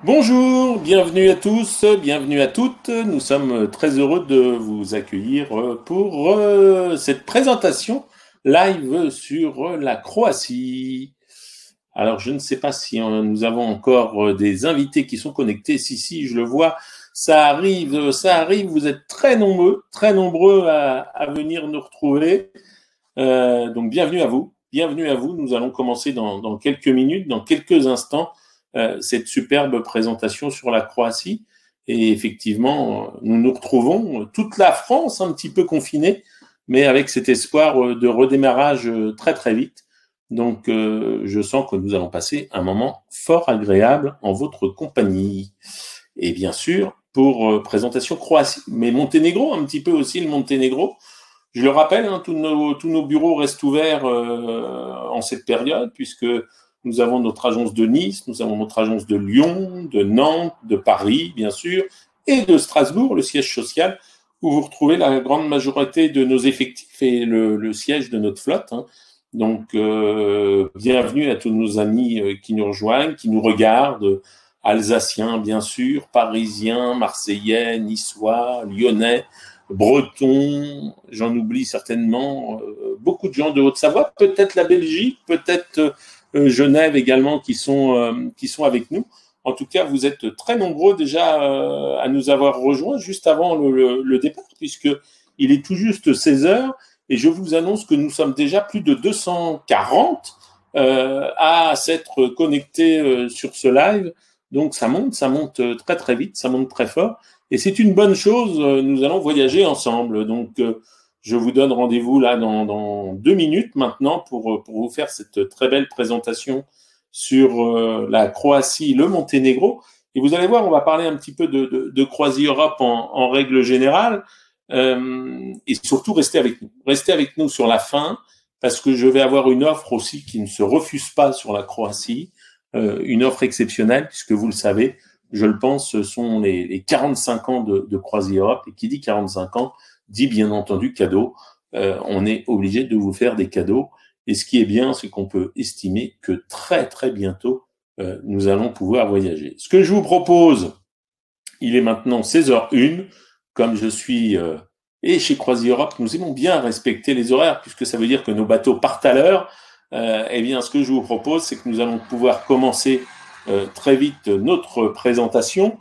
Bonjour, bienvenue à tous, bienvenue à toutes. Nous sommes très heureux de vous accueillir pour cette présentation live sur la Croatie. Alors, je ne sais pas si nous avons encore des invités qui sont connectés. Si, je le vois, ça arrive. Vous êtes très nombreux à venir nous retrouver. Donc, bienvenue à vous. Nous allons commencer dans quelques minutes, dans quelques instants, cette superbe présentation sur la Croatie. Et effectivement, nous nous retrouvons, toute la France un petit peu confinée, mais avec cet espoir de redémarrage très très vite. Donc, je sens que nous allons passer un moment fort agréable en votre compagnie. Et bien sûr, pour présentation Croatie, mais Monténégro, un petit peu aussi le Monténégro. Je le rappelle, hein, tous nos bureaux restent ouverts en cette période, puisque nous avons notre agence de Nice, nous avons notre agence de Lyon, de Nantes, de Paris, bien sûr, et de Strasbourg, le siège social, où vous retrouvez la grande majorité de nos effectifs et le siège de notre flotte. Hein. Donc, bienvenue à tous nos amis qui nous rejoignent, qui nous regardent, Alsaciens, bien sûr, Parisiens, Marseillais, Niçois, Lyonnais, Bretons, j'en oublie certainement, beaucoup de gens de Haute-Savoie, peut-être la Belgique, peut-être Genève également qui sont avec nous. En tout cas, vous êtes très nombreux déjà à nous avoir rejoints juste avant le départ, puisque il est tout juste 16 heures et je vous annonce que nous sommes déjà plus de 240 à s'être connectés sur ce live. Donc ça monte très très vite, ça monte très fort. Et c'est une bonne chose, nous allons voyager ensemble. Donc, je vous donne rendez-vous là dans 2 minutes maintenant pour vous faire cette très belle présentation sur la Croatie, le Monténégro. Et vous allez voir, on va parler un petit peu de CroisiEurope en règle générale. Et surtout, restez avec nous. Restez avec nous sur la fin, parce que je vais avoir une offre aussi qui ne se refuse pas sur la Croatie, une offre exceptionnelle, puisque vous le savez, je le pense, ce sont les 45 ans de CroisiEurope. Et qui dit 45 ans, dit bien entendu cadeau. On est obligé de vous faire des cadeaux. Et ce qui est bien, c'est qu'on peut estimer que très, très bientôt, nous allons pouvoir voyager. Ce que je vous propose, il est maintenant 16h01. Comme je suis... et chez CroisiEurope, nous aimons bien respecter les horaires, puisque ça veut dire que nos bateaux partent à l'heure. Eh bien, ce que je vous propose, c'est que nous allons pouvoir commencer très vite notre présentation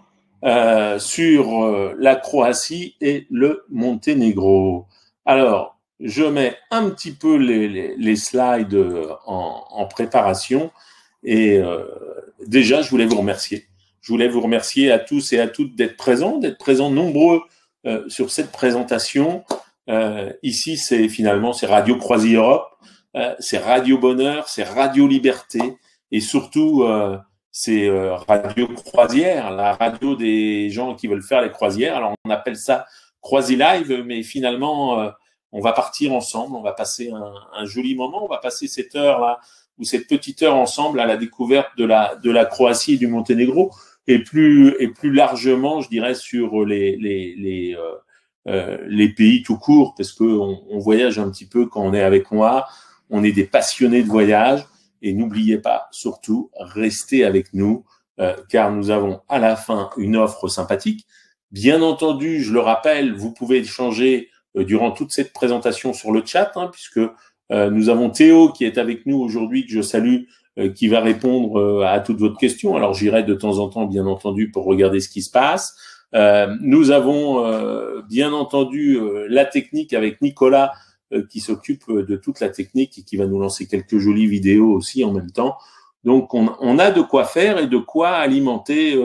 sur la Croatie et le Monténégro. Alors, je mets un petit peu les slides en préparation et déjà, je voulais vous remercier. Je voulais vous remercier à tous et à toutes d'être présents nombreux sur cette présentation. Ici, c'est Radio CroisiEurope, c'est Radio Bonheur, c'est Radio Liberté et surtout c'est Radio Croisière, la radio des gens qui veulent faire les croisières. Alors on appelle ça CroisiLive, mais finalement on va partir ensemble, on va passer un joli moment, on va passer cette heure là ou cette petite heure ensemble à la découverte de la Croatie et du Monténégro et plus largement, je dirais, sur les pays tout court, parce que on voyage un petit peu quand on est avec moi, on est des passionnés de voyage. Et n'oubliez pas, surtout, restez avec nous, car nous avons à la fin une offre sympathique. Bien entendu, je le rappelle, vous pouvez échanger durant toute cette présentation sur le chat, hein, puisque nous avons Théo qui est avec nous aujourd'hui, que je salue, qui va répondre à toutes vos questions. Alors j'irai de temps en temps, bien entendu, pour regarder ce qui se passe. Nous avons bien entendu la technique avec Nicolas, qui s'occupe de toute la technique et qui va nous lancer quelques jolies vidéos aussi en même temps. Donc, on a de quoi faire et de quoi alimenter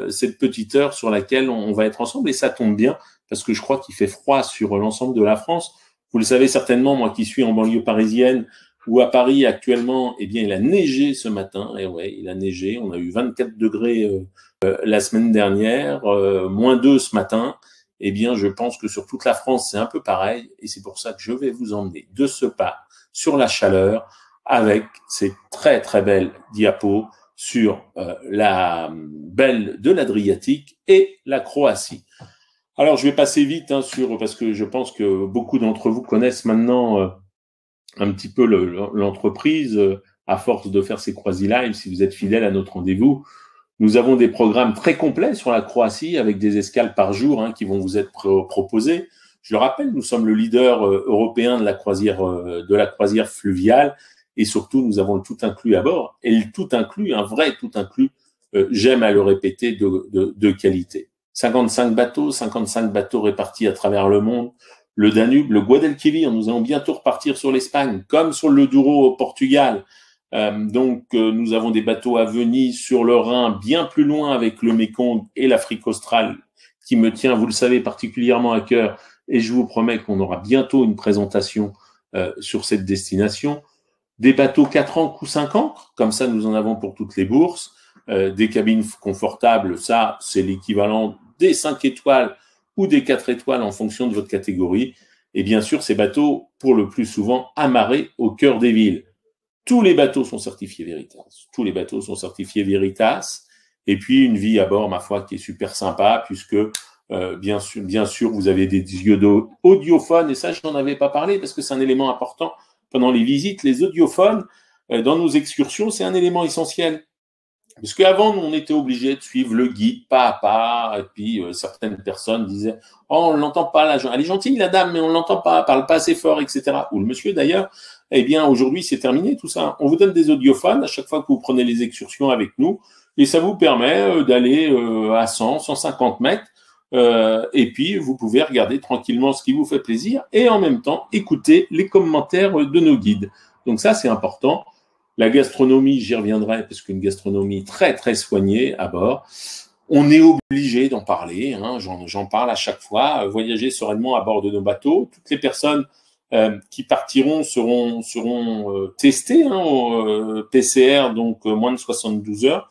cette petite heure sur laquelle on va être ensemble. Et ça tombe bien, parce que je crois qu'il fait froid sur l'ensemble de la France. Vous le savez certainement, moi qui suis en banlieue parisienne ou à Paris actuellement, eh bien, il a neigé ce matin. Et ouais, il a neigé. On a eu 24 degrés la semaine dernière, -2 ce matin. Eh bien, je pense que sur toute la France, c'est un peu pareil. Et c'est pour ça que je vais vous emmener de ce pas sur la chaleur avec ces très, très belles diapos sur la belle de l'Adriatique et la Croatie. Alors, je vais passer vite parce que je pense que beaucoup d'entre vous connaissent maintenant un petit peu l'entreprise à force de faire ces CroisiLive. Si vous êtes fidèle à notre rendez-vous, Nous avons des programmes très complets sur la Croatie avec des escales par jour qui vont vous être proposées. Je le rappelle, nous sommes le leader européen de la croisière fluviale et surtout, nous avons le tout inclus à bord. Et le tout inclus, un vrai tout inclus, j'aime à le répéter, de qualité. 55 bateaux répartis à travers le monde. Le Danube, le Guadalquivir, nous allons bientôt repartir sur l'Espagne, comme sur le Douro au Portugal. Nous avons des bateaux à Venise, sur le Rhin, bien plus loin avec le Mékong et l'Afrique australe, qui me tient, vous le savez, particulièrement à cœur. Et je vous promets qu'on aura bientôt une présentation sur cette destination. Des bateaux 4 ancres ou 5 ancres, comme ça nous en avons pour toutes les bourses. Des cabines confortables, ça c'est l'équivalent des 5 étoiles ou des 4 étoiles en fonction de votre catégorie. Et bien sûr, ces bateaux, pour le plus souvent, amarrés au cœur des villes. Tous les bateaux sont certifiés Veritas. Tous les bateaux sont certifiés Veritas. Et puis, une vie à bord, ma foi, qui est super sympa, puisque, bien sûr, vous avez des audiophones. Et ça, je n'en avais pas parlé, parce que c'est un élément important pendant les visites. Les audiophones, dans nos excursions, c'est un élément essentiel. Parce qu'avant, on était obligé de suivre le guide pas à pas, et puis certaines personnes disaient « Oh, on l'entend pas, elle est gentille la dame, mais on l'entend pas, elle parle pas assez fort, etc. » Ou le monsieur d'ailleurs. Eh bien, aujourd'hui, c'est terminé tout ça. On vous donne des audiophones à chaque fois que vous prenez les excursions avec nous, et ça vous permet d'aller à 100, 150 mètres, et puis vous pouvez regarder tranquillement ce qui vous fait plaisir, et en même temps, écouter les commentaires de nos guides. Donc ça, c'est important. La gastronomie, j'y reviendrai, parce qu'une gastronomie très, très soignée à bord. On est obligé d'en parler, j'en parle à chaque fois. Voyager sereinement à bord de nos bateaux. Toutes les personnes qui partiront seront testées au PCR, donc moins de 72 heures,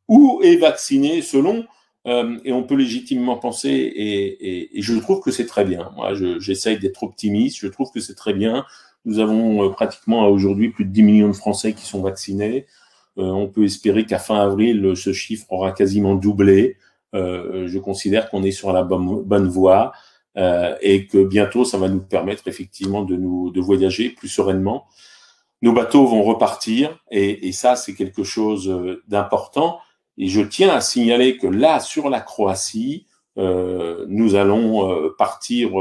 ou est vaccinées selon, et on peut légitimement penser, et je trouve que c'est très bien. Moi, j'essaye d'être optimiste, je trouve que c'est très bien. Nous avons pratiquement aujourd'hui plus de 10 millions de Français qui sont vaccinés. On peut espérer qu'à fin avril, ce chiffre aura quasiment doublé. Je considère qu'on est sur la bonne voie et que bientôt, ça va nous permettre effectivement de voyager plus sereinement. Nos bateaux vont repartir et ça, c'est quelque chose d'important. Et je tiens à signaler que là, sur la Croatie, nous allons partir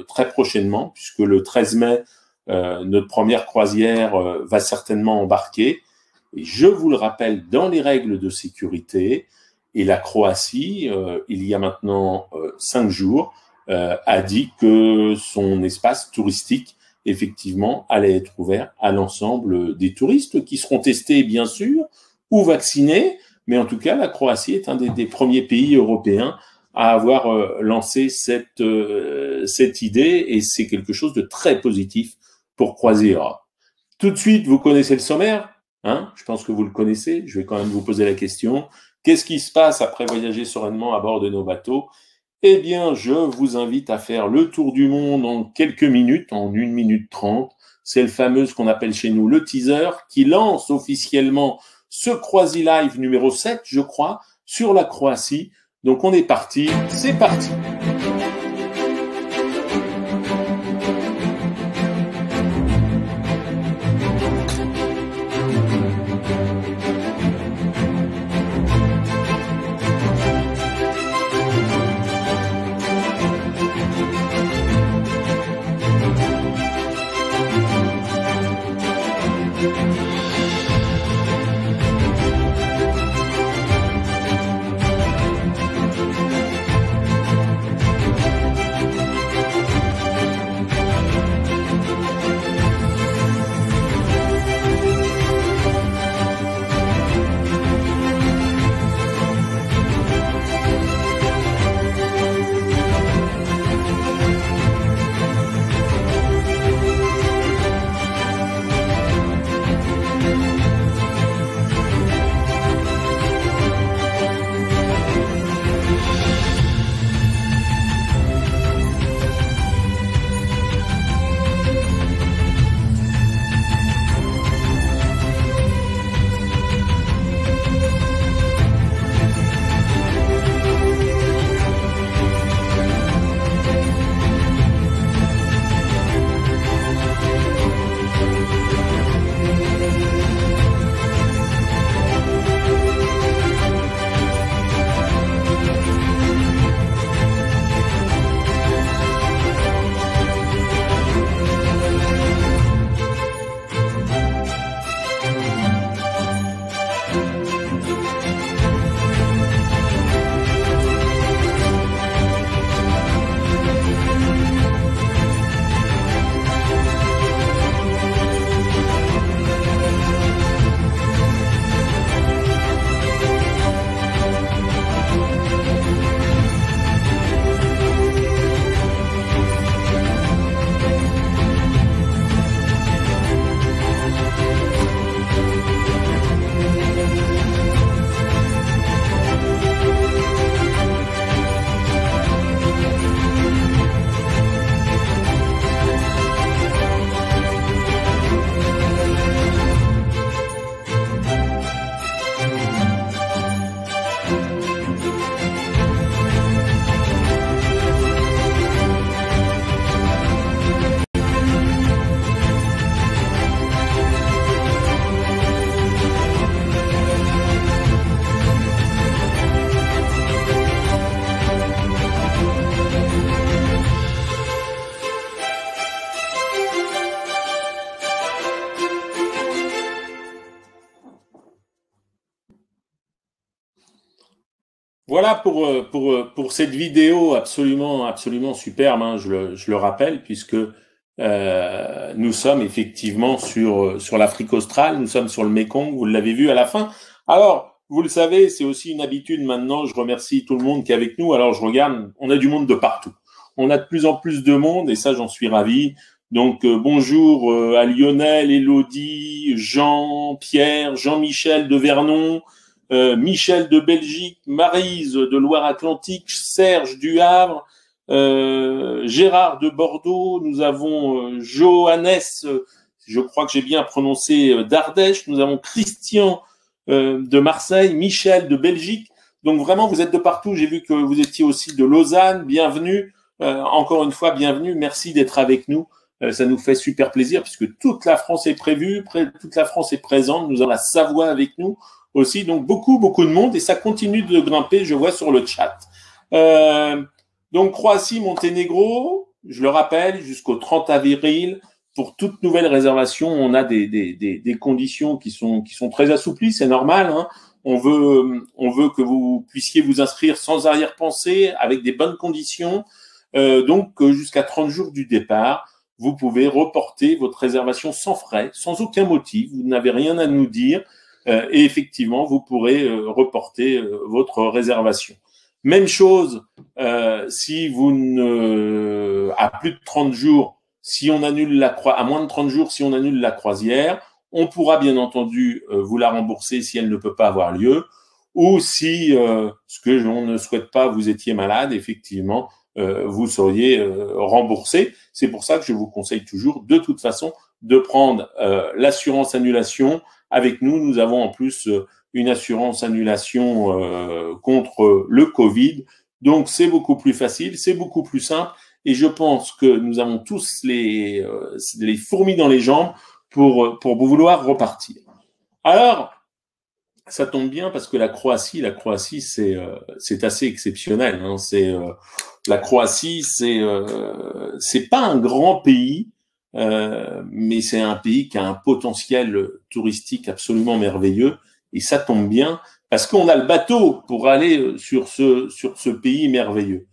très prochainement, puisque le 13 mai, notre première croisière va certainement embarquer. Et je vous le rappelle, dans les règles de sécurité, et la Croatie, il y a maintenant 5 jours, a dit que son espace touristique, effectivement, allait être ouvert à l'ensemble des touristes qui seront testés, bien sûr, ou vaccinés. Mais en tout cas, la Croatie est un des premiers pays européens à avoir lancé cette idée, et c'est quelque chose de très positif pour Croisiera. Tout de suite, vous connaissez le sommaire, je pense que vous le connaissez, je vais quand même vous poser la question. Qu'est-ce qui se passe après voyager sereinement à bord de nos bateaux? Eh bien, je vous invite à faire le tour du monde en quelques minutes, en 1 minute 30. C'est le fameux, ce qu'on appelle chez nous, le teaser, qui lance officiellement ce Croisi Live numéro 7, je crois, sur la Croatie. Donc on est parti, c'est parti. voilà pour cette vidéo absolument superbe, hein, je le rappelle, puisque nous sommes effectivement sur l'Afrique australe, nous sommes sur le Mékong, vous l'avez vu à la fin. Alors, vous le savez, c'est aussi une habitude maintenant, je remercie tout le monde qui est avec nous. Alors, je regarde, on a du monde de partout. On a de plus en plus de monde, et ça, j'en suis ravi. Donc, bonjour à Lionel, Elodie, Jean, Pierre, Jean-Michel de Vernon, Michel de Belgique, Maryse de Loire-Atlantique, Serge du Havre, Gérard de Bordeaux, nous avons Johannes, je crois que j'ai bien prononcé, d'Ardèche, nous avons Christian de Marseille, Michel de Belgique. Donc vraiment, vous êtes de partout. J'ai vu que vous étiez aussi de Lausanne. Bienvenue. Encore une fois, bienvenue. Merci d'être avec nous. Ça nous fait super plaisir puisque toute la France est prévue, toute la France est présente. Nous avons la Savoie avec nous aussi. Donc beaucoup de monde et ça continue de grimper, je vois sur le chat. Donc Croatie, Monténégro, je le rappelle, jusqu'au 30 avril. Pour toute nouvelle réservation, on a des conditions qui sont très assouplies, c'est normal, hein. On veut que vous puissiez vous inscrire sans arrière-pensée, avec des bonnes conditions. Donc, jusqu'à 30 jours du départ, vous pouvez reporter votre réservation sans frais, sans aucun motif. Vous n'avez rien à nous dire. Et effectivement, vous pourrez reporter votre réservation. Même chose, si vous à plus de 30 jours, si on annule à moins de 30 jours, si on annule la croisière, on pourra bien entendu vous la rembourser si elle ne peut pas avoir lieu, ou si, ce que on ne souhaite pas, vous étiez malade, effectivement, vous seriez remboursé. C'est pour ça que je vous conseille toujours, de toute façon, de prendre l'assurance annulation. Avec nous, nous avons en plus une assurance annulation contre le Covid. Donc, c'est beaucoup plus facile, c'est beaucoup plus simple. Et je pense que nous avons tous les fourmis dans les jambes pour vouloir repartir. Alors, ça tombe bien parce que la Croatie, c'est assez exceptionnel, hein. La Croatie, c'est pas un grand pays, mais c'est un pays qui a un potentiel touristique absolument merveilleux. Et ça tombe bien parce qu'on a le bateau pour aller sur ce pays merveilleux.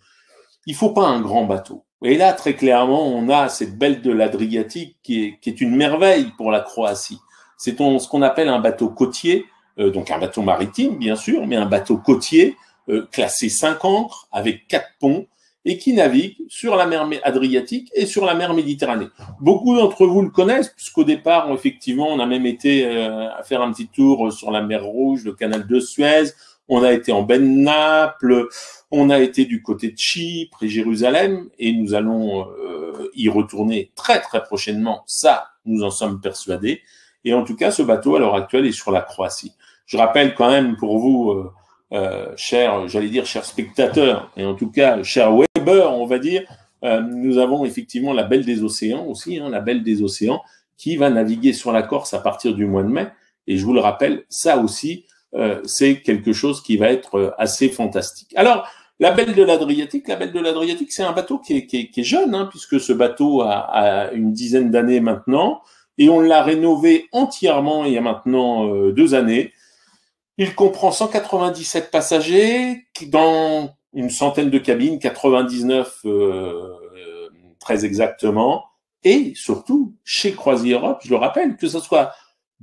Il faut pas un grand bateau. Et là, très clairement, on a cette belle de l'Adriatique qui est une merveille pour la Croatie. C'est ce qu'on appelle un bateau côtier, donc un bateau maritime, bien sûr, mais un bateau côtier classé 5 ancres avec 4 ponts et qui navigue sur la mer Adriatique et sur la mer Méditerranée. Beaucoup d'entre vous le connaissent, puisqu'au départ, effectivement, on a même été à faire un petit tour sur la mer Rouge, le canal de Suez, on a été en baie de Naples, on a été du côté de Chypre et Jérusalem, et nous allons y retourner très très prochainement, ça, nous en sommes persuadés. Et en tout cas, ce bateau, à l'heure actuelle, est sur la Croatie. Je rappelle quand même pour vous, chers spectateurs, et en tout cas, chers Weber, on va dire, nous avons effectivement la Belle des Océans aussi, hein, la Belle des Océans, qui va naviguer sur la Corse à partir du mois de mai. Et je vous le rappelle, ça aussi, c'est quelque chose qui va être assez fantastique. Alors, la Belle de l'Adriatique, c'est un bateau qui est jeune, hein, puisque ce bateau a une dizaine d'années maintenant, et on l'a rénové entièrement il y a maintenant 2 années. Il comprend 197 passagers dans une centaine de cabines, 99 très exactement, et surtout chez Croisière Europe, je le rappelle, que ce soit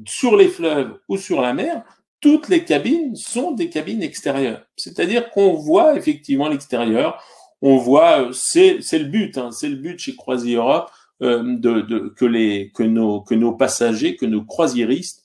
sur les fleuves ou sur la mer, toutes les cabines sont des cabines extérieures. C'est-à-dire qu'on voit effectivement l'extérieur, on voit, c'est le but, hein, c'est le but chez Croisière Europe, que nos passagers, que nos croisiéristes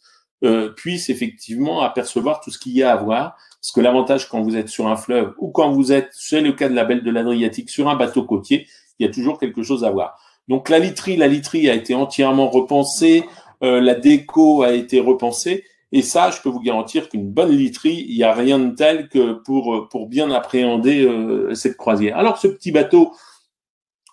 puissent effectivement apercevoir tout ce qu'il y a à voir. Parce que l'avantage quand vous êtes sur un fleuve ou quand vous êtes, c'est le cas de la Belle de l'Adriatique, sur un bateau côtier, il y a toujours quelque chose à voir. Donc la literie a été entièrement repensée, la déco a été repensée. Et ça, je peux vous garantir qu'une bonne literie, il n'y a rien de tel que pour bien appréhender cette croisière. Alors, ce petit bateau,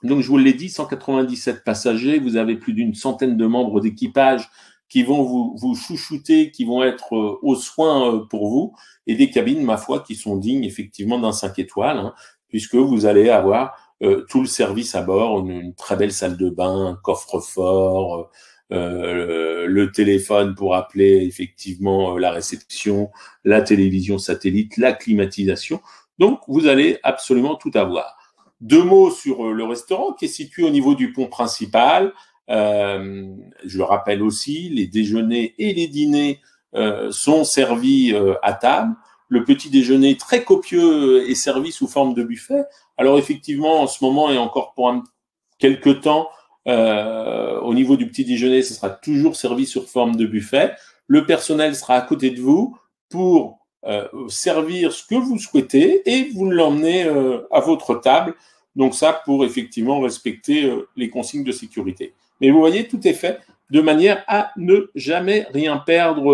donc je vous l'ai dit, 197 passagers, vous avez plus d'une centaine de membres d'équipage qui vont vous chouchouter, qui vont être aux soins pour vous, et des cabines, ma foi, qui sont dignes effectivement d'un 5 étoiles, hein, puisque vous allez avoir tout le service à bord, une très belle salle de bain, un coffre-fort, le téléphone pour appeler effectivement la réception, la télévision satellite, la climatisation, Donc, vous allez absolument tout avoir. 2 mots sur le restaurant qui est situé au niveau du pont principal. Je le rappelle aussi, les déjeuners et les dîners sont servis à table. Le petit déjeuner très copieux est servi sous forme de buffet. Alors effectivement, en ce moment et encore pour quelques temps, au niveau du petit déjeuner, ce sera toujours servi sur forme de buffet. Le personnel sera à côté de vous pour servir ce que vous souhaitez et vous l'emmenez à votre table. Donc ça, pour effectivement respecter les consignes de sécurité. Mais vous voyez, tout est fait de manière à ne jamais rien perdre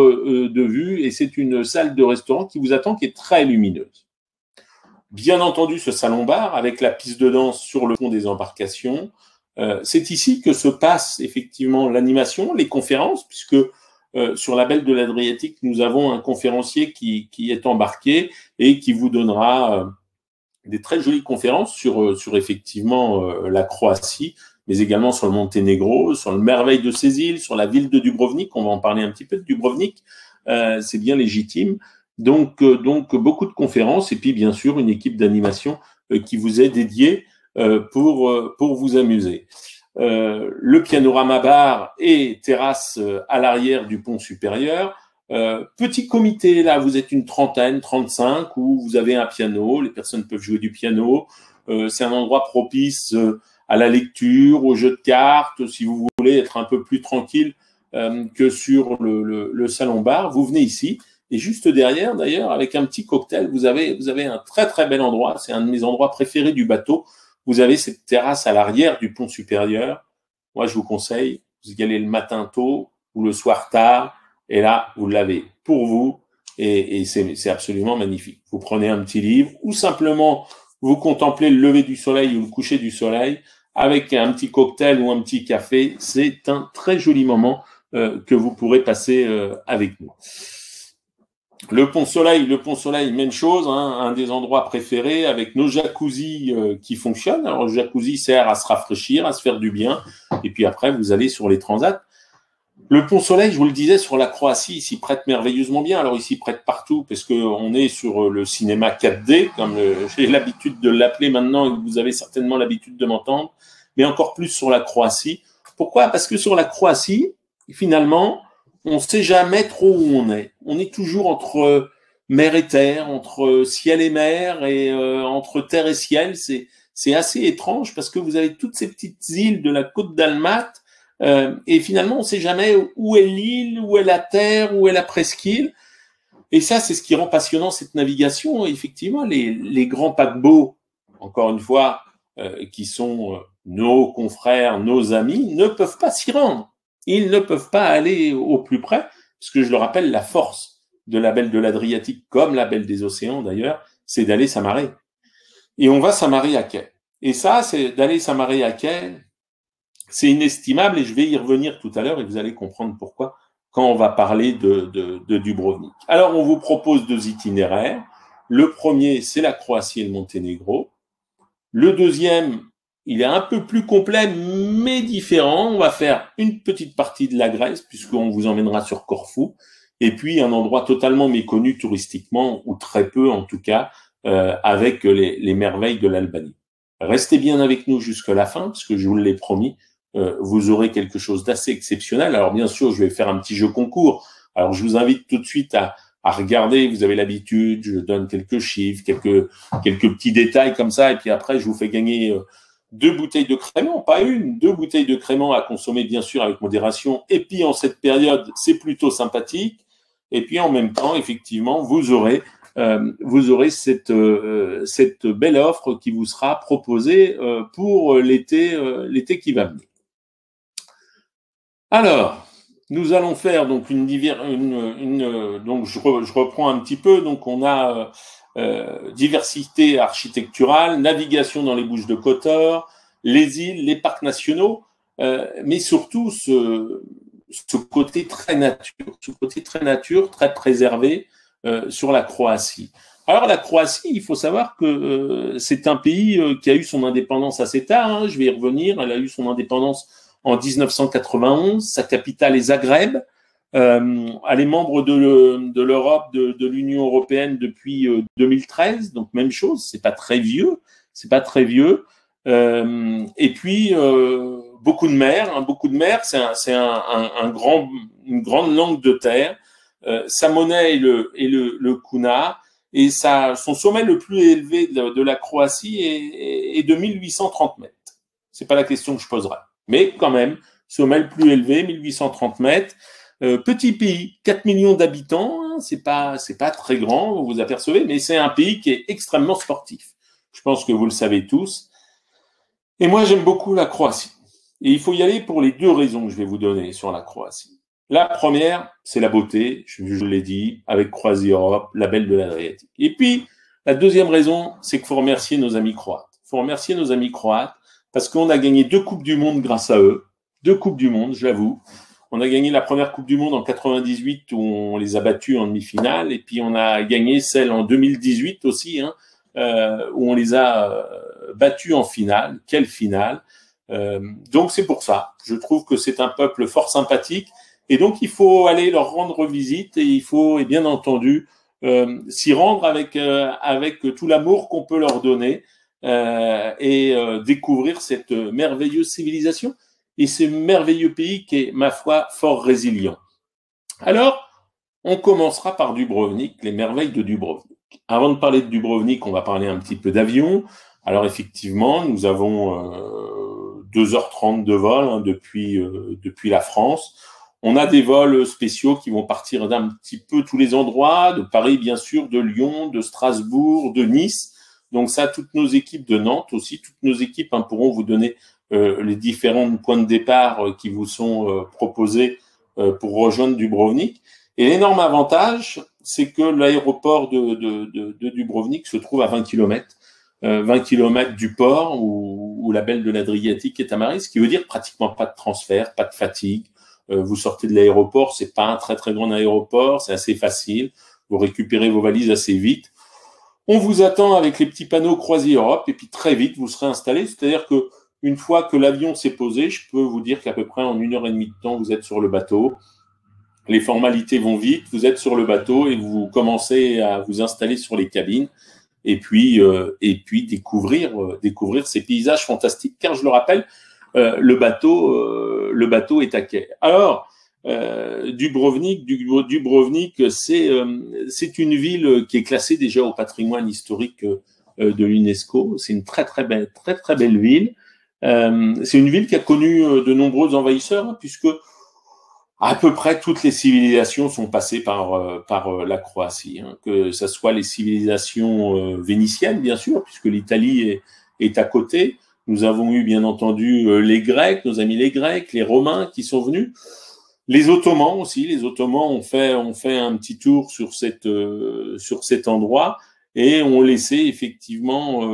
de vue. Et c'est une salle de restaurant qui vous attend, qui est très lumineuse. Bien entendu, ce salon-bar, avec la piste de danse sur le pont des embarcations, c'est ici que se passe effectivement l'animation, les conférences, puisque sur la Belle de l'Adriatique, nous avons un conférencier qui est embarqué et qui vous donnera des très jolies conférences sur effectivement la Croatie, mais également sur le Monténégro, sur le merveille de ces îles, sur la ville de Dubrovnik. On va en parler un petit peu de Dubrovnik. C'est bien légitime. Donc beaucoup de conférences et puis bien sûr une équipe d'animation qui vous est dédiée pour vous amuser. Le Pianorama Bar et terrasse à l'arrière du pont supérieur. Petit comité, là, vous êtes une trentaine, 35, où vous avez un piano, les personnes peuvent jouer du piano. C'est un endroit propice à la lecture, au jeu de cartes, si vous voulez être un peu plus tranquille que sur le salon-bar. Vous venez ici, et juste derrière, d'ailleurs, avec un petit cocktail, vous avez un très très bel endroit. C'est un de mes endroits préférés du bateau. Vous avez cette terrasse à l'arrière du pont supérieur. Moi, je vous conseille, vous y allez le matin tôt ou le soir tard. Et là, vous l'avez pour vous et c'est absolument magnifique. Vous prenez un petit livre ou simplement vous contemplez le lever du soleil ou le coucher du soleil avec un petit cocktail ou un petit café. C'est un très joli moment que vous pourrez passer avec nous. Le Pont Soleil, même chose, hein, un des endroits préférés avec nos jacuzzis qui fonctionnent. Alors, le jacuzzi sert à se rafraîchir, à se faire du bien. Et puis après, vous allez sur les transats. Le Pont Soleil, je vous le disais, sur la Croatie, il s'y prête merveilleusement bien. Alors, il s'y prête partout parce qu'on est sur le cinéma 4D, comme j'ai l'habitude de l'appeler maintenant et vous avez certainement l'habitude de m'entendre, mais encore plus sur la Croatie. Pourquoi ? Parce que sur la Croatie, finalement, on ne sait jamais trop où on est. On est toujours entre mer et terre, entre ciel et mer et entre terre et ciel. C'est assez étrange parce que vous avez toutes ces petites îles de la côte d'Almat et finalement, on ne sait jamais où est l'île, où est la terre, où est la presqu'île. Et ça, c'est ce qui rend passionnant cette navigation. Et effectivement, les grands paquebots, encore une fois, qui sont nos confrères, nos amis, ne peuvent pas s'y rendre. Ils ne peuvent pas aller au plus près, parce que je le rappelle, la force de la Belle de l'Adriatique, comme la Belle des Océans d'ailleurs, c'est d'aller s'amarrer. Et on va s'amarrer à quai. Et ça, c'est d'aller s'amarrer à quai, c'est inestimable et je vais y revenir tout à l'heure et vous allez comprendre pourquoi quand on va parler de Dubrovnik. Alors, on vous propose 2 itinéraires. Le premier, c'est la Croatie et le Monténégro. Le deuxième, il est un peu plus complet, mais différent. On va faire une petite partie de la Grèce, puisqu'on vous emmènera sur Corfou. Et puis, un endroit totalement méconnu touristiquement, ou très peu en tout cas, avec les merveilles de l'Albanie. Restez bien avec nous jusqu'à la fin, parce que je vous l'ai promis, vous aurez quelque chose d'assez exceptionnel. Alors bien sûr, je vais faire un petit jeu concours. Alors je vous invite tout de suite à regarder. Vous avez l'habitude, je donne quelques chiffres, quelques petits détails comme ça, et puis après je vous fais gagner 2 bouteilles de crément, pas une, 2 bouteilles de crément à consommer bien sûr avec modération. Et puis en cette période, c'est plutôt sympathique. Et puis en même temps, effectivement, vous aurez cette belle offre qui vous sera proposée pour l'été qui va venir. Alors, nous allons faire donc donc je reprends un petit peu. Donc on a diversité architecturale, navigation dans les Bouches de Kotor, les îles, les parcs nationaux, mais surtout ce côté très nature, très préservé sur la Croatie. Alors la Croatie, il faut savoir que c'est un pays qui a eu son indépendance assez tard. Hein, je vais y revenir. Elle a eu son indépendance en 1991, sa capitale est Zagreb. Elle est membre de l'Europe, de l'Union européenne depuis 2013, donc même chose, c'est pas très vieux, c'est pas très vieux. Et puis beaucoup de mer, hein, beaucoup de mer, c'est une grande langue de terre. Sa monnaie est le kuna, et son sommet le plus élevé de la Croatie est de 1830 mètres. C'est pas la question que je poserai, mais quand même, sommet le plus élevé, 1830 mètres. Petit pays, 4 millions d'habitants, hein, c'est pas très grand, vous vous apercevez, mais c'est un pays qui est extrêmement sportif. Je pense que vous le savez tous. Et moi, j'aime beaucoup la Croatie. Et il faut y aller pour les deux raisons que je vais vous donner sur la Croatie. La première, c'est la beauté, je l'ai dit, avec CroisiEurope, la belle de l'Adriatique. Et puis, la deuxième raison, c'est qu'il faut remercier nos amis croates. Il faut remercier nos amis croates parce qu'on a gagné 2 Coupes du Monde grâce à eux. 2 Coupes du Monde, je l'avoue. On a gagné la première Coupe du Monde en 98 où on les a battus en demi-finale, et puis on a gagné celle en 2018 aussi, hein, où on les a battus en finale. Quelle finale! Donc c'est pour ça. Je trouve que c'est un peuple fort sympathique, et donc il faut aller leur rendre visite, et il faut, et bien entendu, s'y rendre avec tout l'amour qu'on peut leur donner, et découvrir cette merveilleuse civilisation et ce merveilleux pays qui est, ma foi, fort résilient. Alors, on commencera par Dubrovnik, les merveilles de Dubrovnik. Avant de parler de Dubrovnik, on va parler un petit peu d'avion. Alors effectivement, nous avons 2h30 de vol, hein, depuis la France. On a des vols spéciaux qui vont partir d'un petit peu tous les endroits, de Paris bien sûr, de Lyon, de Strasbourg, de Nice. Donc ça, toutes nos équipes de Nantes aussi, toutes nos équipes pourront vous donner les différents points de départ qui vous sont proposés pour rejoindre Dubrovnik. Et l'énorme avantage, c'est que l'aéroport de Dubrovnik se trouve à 20 km. 20 km du port où la belle de l'Adriatique est amarrée, ce qui veut dire pratiquement pas de transfert, pas de fatigue. Vous sortez de l'aéroport, c'est pas un très très grand aéroport, c'est assez facile. Vous récupérez vos valises assez vite. On vous attend avec les petits panneaux CroisiEurope, et puis très vite vous serez installé. C'est-à-dire que une fois que l'avion s'est posé, je peux vous dire qu'à peu près en 1h30 de temps, vous êtes sur le bateau. Les formalités vont vite, vous êtes sur le bateau et vous commencez à vous installer sur les cabines, et puis découvrir ces paysages fantastiques. Car je le rappelle, le bateau est à quai. Alors, Dubrovnik, c'est une ville qui est classée déjà au patrimoine historique de l'UNESCO. C'est une très très belle ville. C'est une ville qui a connu de nombreux envahisseurs, hein, puisque à peu près toutes les civilisations sont passées par la Croatie, hein, que ce soit les civilisations vénitiennes, bien sûr, puisque l'Italie est à côté. Nous avons eu, bien entendu, les Grecs, nos amis les Grecs, les Romains qui sont venus. Les Ottomans aussi. Les Ottomans ont fait un petit tour sur cet endroit et ont laissé effectivement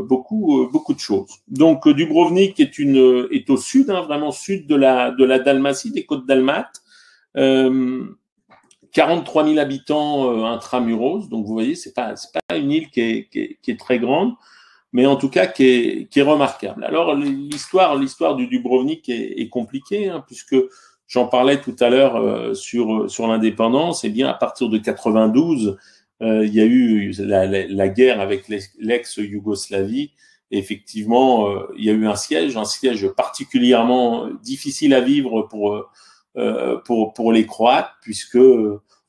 beaucoup de choses. Donc Dubrovnik est au sud, hein, vraiment sud de la Dalmatie, des côtes dalmates. 43 000 habitants intramuros, donc vous voyez, c'est pas une île qui est très grande, mais en tout cas qui est remarquable. Alors l'histoire du Dubrovnik est compliquée, hein, puisque j'en parlais tout à l'heure sur l'indépendance. Et bien à partir de 92, il y a eu la guerre avec l'ex-Yougoslavie. Et effectivement, il y a eu un siège particulièrement difficile à vivre pour les Croates, puisque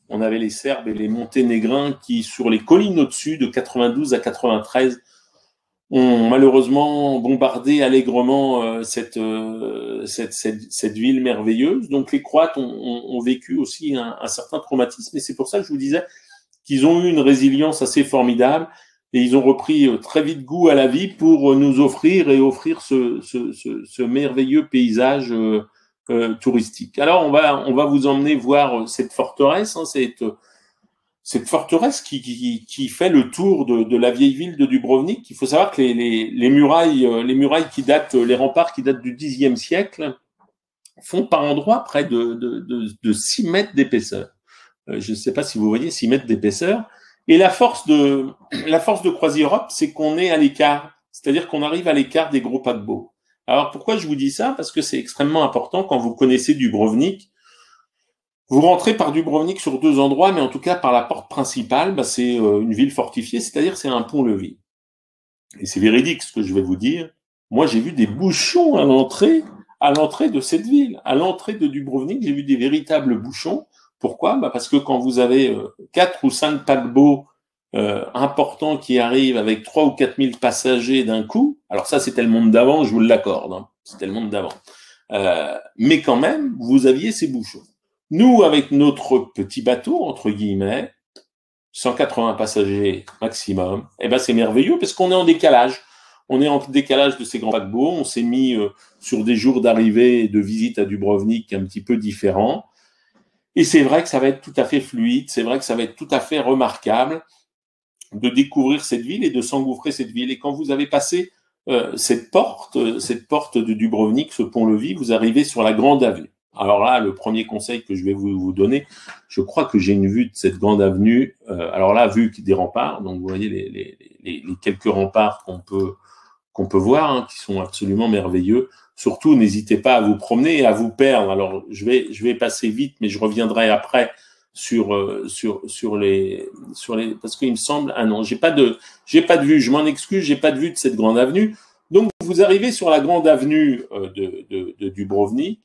on avait les Serbes et les Monténégrins qui, sur les collines au-dessus de 92 à 93, ont malheureusement bombardé allègrement cette ville merveilleuse. Donc les Croates ont vécu aussi un certain traumatisme, et c'est pour ça que je vous disais qu'ils ont eu une résilience assez formidable, et ils ont repris très vite goût à la vie pour nous offrir ce merveilleux paysage touristique. Alors on va vous emmener voir cette forteresse, hein, cette forteresse qui fait le tour de la vieille ville de Dubrovnik. Il faut savoir que les murailles qui datent, les remparts qui datent du Xe siècle, font par endroits près de 6 mètres d'épaisseur. Je ne sais pas si vous voyez 6 mètres d'épaisseur. Et la force de CroisiEurope, c'est qu'on est à l'écart. C'est-à-dire qu'on arrive à l'écart des gros paquebots. Alors pourquoi je vous dis ça? Parce que c'est extrêmement important quand vous connaissez Dubrovnik. Vous rentrez par Dubrovnik sur 2 endroits, mais en tout cas par la porte principale, c'est une ville fortifiée, c'est-à-dire c'est un pont-levis. Et c'est véridique ce que je vais vous dire. Moi, j'ai vu des bouchons à l'entrée de cette ville. À l'entrée de Dubrovnik, j'ai vu des véritables bouchons. Pourquoi? Parce que quand vous avez 4 ou 5 paquebots importants qui arrivent avec 3 ou 4 000 passagers d'un coup, alors ça, c'était le monde d'avant, je vous l'accorde, hein. C'était le monde d'avant. Mais quand même, vous aviez ces bouchons. Nous, avec notre petit bateau, entre guillemets, 180 passagers maximum, c'est merveilleux parce qu'on est en décalage. On est en décalage de ces grands paquebots. On s'est mis sur des jours d'arrivée et de visite à Dubrovnik un petit peu différents. Et c'est vrai que ça va être tout à fait fluide. C'est vrai que ça va être tout à fait remarquable de découvrir cette ville et de s'engouffrer cette ville. Et quand vous avez passé cette porte de Dubrovnik, ce pont-levis, vous arrivez sur la grande avenue. Alors là, le premier conseil que je vais vous donner, je crois que j'ai une vue de cette grande avenue. Alors là, vue des remparts, donc vous voyez les quelques remparts qu'on peut voir, hein, qui sont absolument merveilleux. Surtout, n'hésitez pas à vous promener et à vous perdre. Alors, je vais passer vite, mais je reviendrai après sur les parce qu'il me semble, ah non, j'ai pas de vue. Je m'en excuse, j'ai pas de vue de cette grande avenue. Donc, vous arrivez sur la grande avenue de Dubrovnik.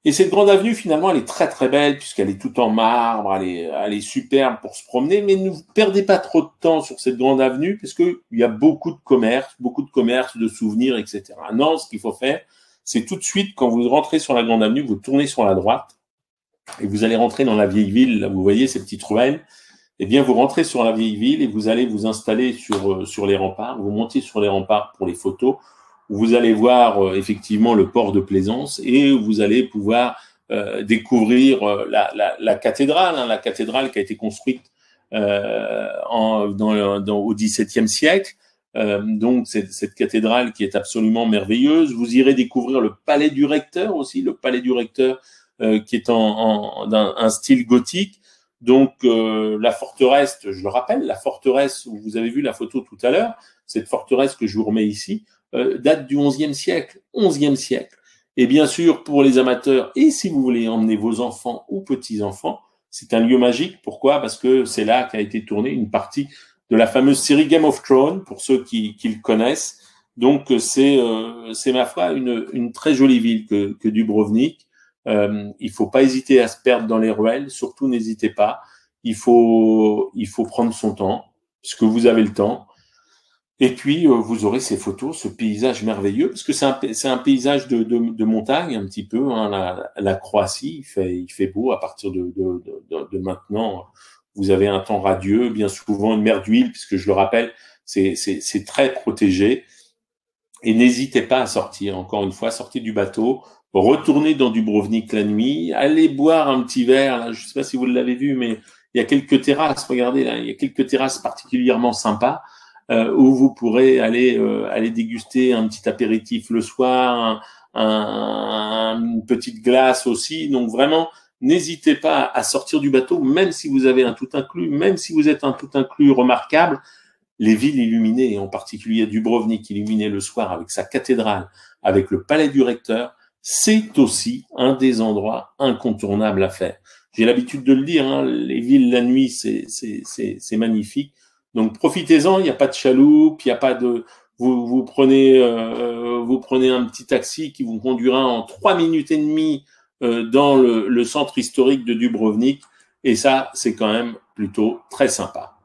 Et cette grande avenue, finalement, elle est très très belle puisqu'elle est toute en marbre, elle est superbe pour se promener, mais ne vous perdez pas trop de temps sur cette grande avenue parce qu'il y a beaucoup de commerce, de souvenirs, etc. Non, ce qu'il faut faire, c'est tout de suite, quand vous rentrez sur la grande avenue, vous tournez sur la droite et vous allez rentrer dans la vieille ville. Là, vous voyez ces petites ruelles. Eh bien, vous rentrez sur la vieille ville et vous allez vous installer sur les remparts. Vous montez sur les remparts pour les photos. Vous allez voir effectivement le port de plaisance et vous allez pouvoir découvrir la cathédrale, hein, la cathédrale qui a été construite au XVIIe siècle. Donc cette cathédrale qui est absolument merveilleuse. Vous irez découvrir le palais du recteur aussi, le palais du recteur qui est d'un un style gothique. Donc la forteresse, je le rappelle, la forteresse où vous avez vu la photo tout à l'heure, cette forteresse que je vous remets ici, date du XIe siècle. Et bien sûr, pour les amateurs, et si vous voulez emmener vos enfants ou petits-enfants, c'est un lieu magique. Pourquoi? Parce que c'est là qu'a été tournée une partie de la fameuse série Game of Thrones, pour ceux qui le connaissent. Donc, c'est ma foi, une très jolie ville que Dubrovnik. Il faut pas hésiter à se perdre dans les ruelles, surtout n'hésitez pas. Il faut prendre son temps, puisque vous avez le temps. Et puis, vous aurez ces photos, ce paysage merveilleux, parce que c'est un paysage de montagne un petit peu. Hein, la Croatie, il fait beau à partir de maintenant. Vous avez un temps radieux, bien souvent une mer d'huile, puisque je le rappelle, c'est très protégé. Et n'hésitez pas à sortir. Encore une fois, sortez du bateau, retournez dans Dubrovnik la nuit, allez boire un petit verre. Là, je ne sais pas si vous l'avez vu, mais il y a quelques terrasses. Regardez là, il y a quelques terrasses particulièrement sympas. Où vous pourrez aller déguster un petit apéritif le soir, une petite glace aussi. Donc vraiment, n'hésitez pas à sortir du bateau, même si vous avez un tout inclus, même si vous êtes un tout inclus remarquable. Les villes illuminées, et en particulier Dubrovnik illuminé le soir avec sa cathédrale, avec le palais du recteur, c'est aussi un des endroits incontournables à faire. J'ai l'habitude de le dire, hein, les villes la nuit, c'est magnifique. Donc profitez-en, il n'y a pas de chaloupe, il n'y a pas de vous prenez un petit taxi qui vous conduira en 3 minutes et demie dans le centre historique de Dubrovnik et ça c'est quand même plutôt très sympa.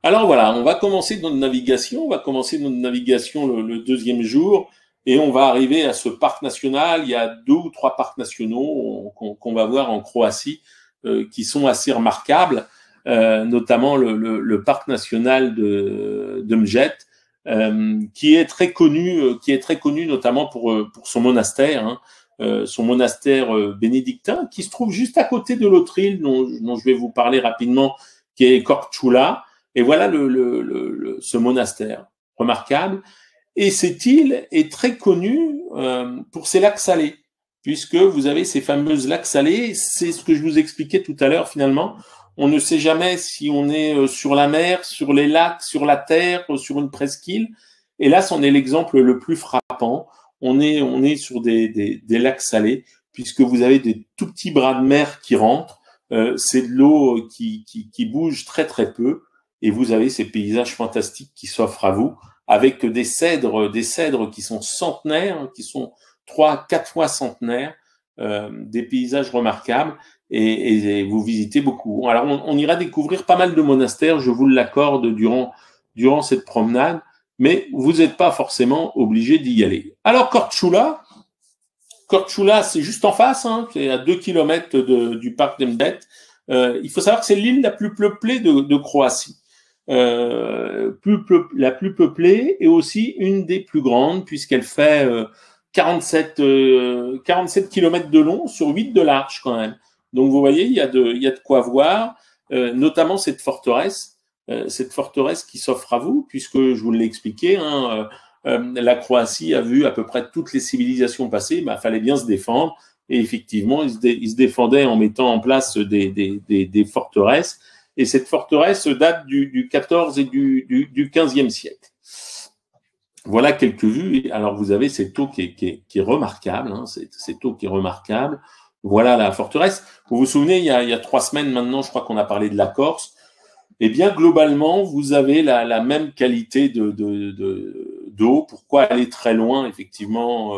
Alors voilà, on va commencer notre navigation, le deuxième jour et on va arriver à ce parc national. Il y a 2 ou 3 parcs nationaux qu'on va voir en Croatie qui sont assez remarquables. Notamment le parc national de Mjet, qui est très connu notamment pour son monastère, hein, son monastère bénédictin, qui se trouve juste à côté de l'autre île dont je vais vous parler rapidement, qui est Korčula. Et voilà ce monastère remarquable. Et cette île est très connue pour ses lacs salés, puisque vous avez ces fameuses lacs salés. C'est ce que je vous expliquais tout à l'heure finalement. On ne sait jamais si on est sur la mer, sur les lacs, sur la terre, sur une presqu'île. Et là, c'en est l'exemple le plus frappant. On est sur des lacs salés puisque vous avez des tout petits bras de mer qui rentrent. C'est de l'eau qui bouge très très peu, et vous avez ces paysages fantastiques qui s'offrent à vous, avec des cèdres qui sont centenaires, qui sont 3-4 fois centenaires, des paysages remarquables, et vous visitez beaucoup. Alors on ira découvrir pas mal de monastères, je vous l'accorde, durant cette promenade, mais vous n'êtes pas forcément obligé d'y aller. Alors Korčula, c'est juste en face, hein, c'est à 2 kilomètres du parc d'Emdet. Il faut savoir que c'est l'île la plus peuplée de Croatie. La plus peuplée, et aussi une des plus grandes, puisqu'elle fait 47 kilomètres de long sur 8 de large quand même. Donc vous voyez, il y a de quoi voir, notamment cette forteresse qui s'offre à vous, puisque je vous l'ai expliqué, hein, la Croatie a vu à peu près toutes les civilisations passer, bah, fallait bien se défendre, et effectivement, ils se défendaient en mettant en place des forteresses, et cette forteresse date du 14 et du 15e siècle. Voilà quelques vues. Alors vous avez cette eau qui est remarquable, hein, cette eau qui est remarquable. Voilà la forteresse. Vous vous souvenez, il y a 3 semaines maintenant, je crois qu'on a parlé de la Corse. Eh bien, globalement, vous avez la même qualité d'eau. Pourquoi aller très loin, effectivement,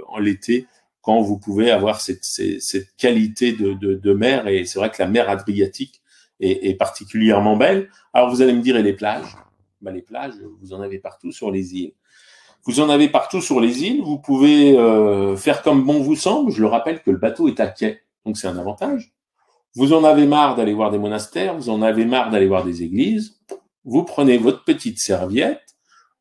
en l'été, quand vous pouvez avoir cette qualité de mer? Et c'est vrai que la mer Adriatique est particulièrement belle. Alors, vous allez me dire, et les plages? Ben, les plages, vous en avez partout sur les îles. Vous en avez partout sur les îles. Vous pouvez faire comme bon vous semble. Je le rappelle que le bateau est à quai, donc c'est un avantage. Vous en avez marre d'aller voir des monastères, vous en avez marre d'aller voir des églises, vous prenez votre petite serviette,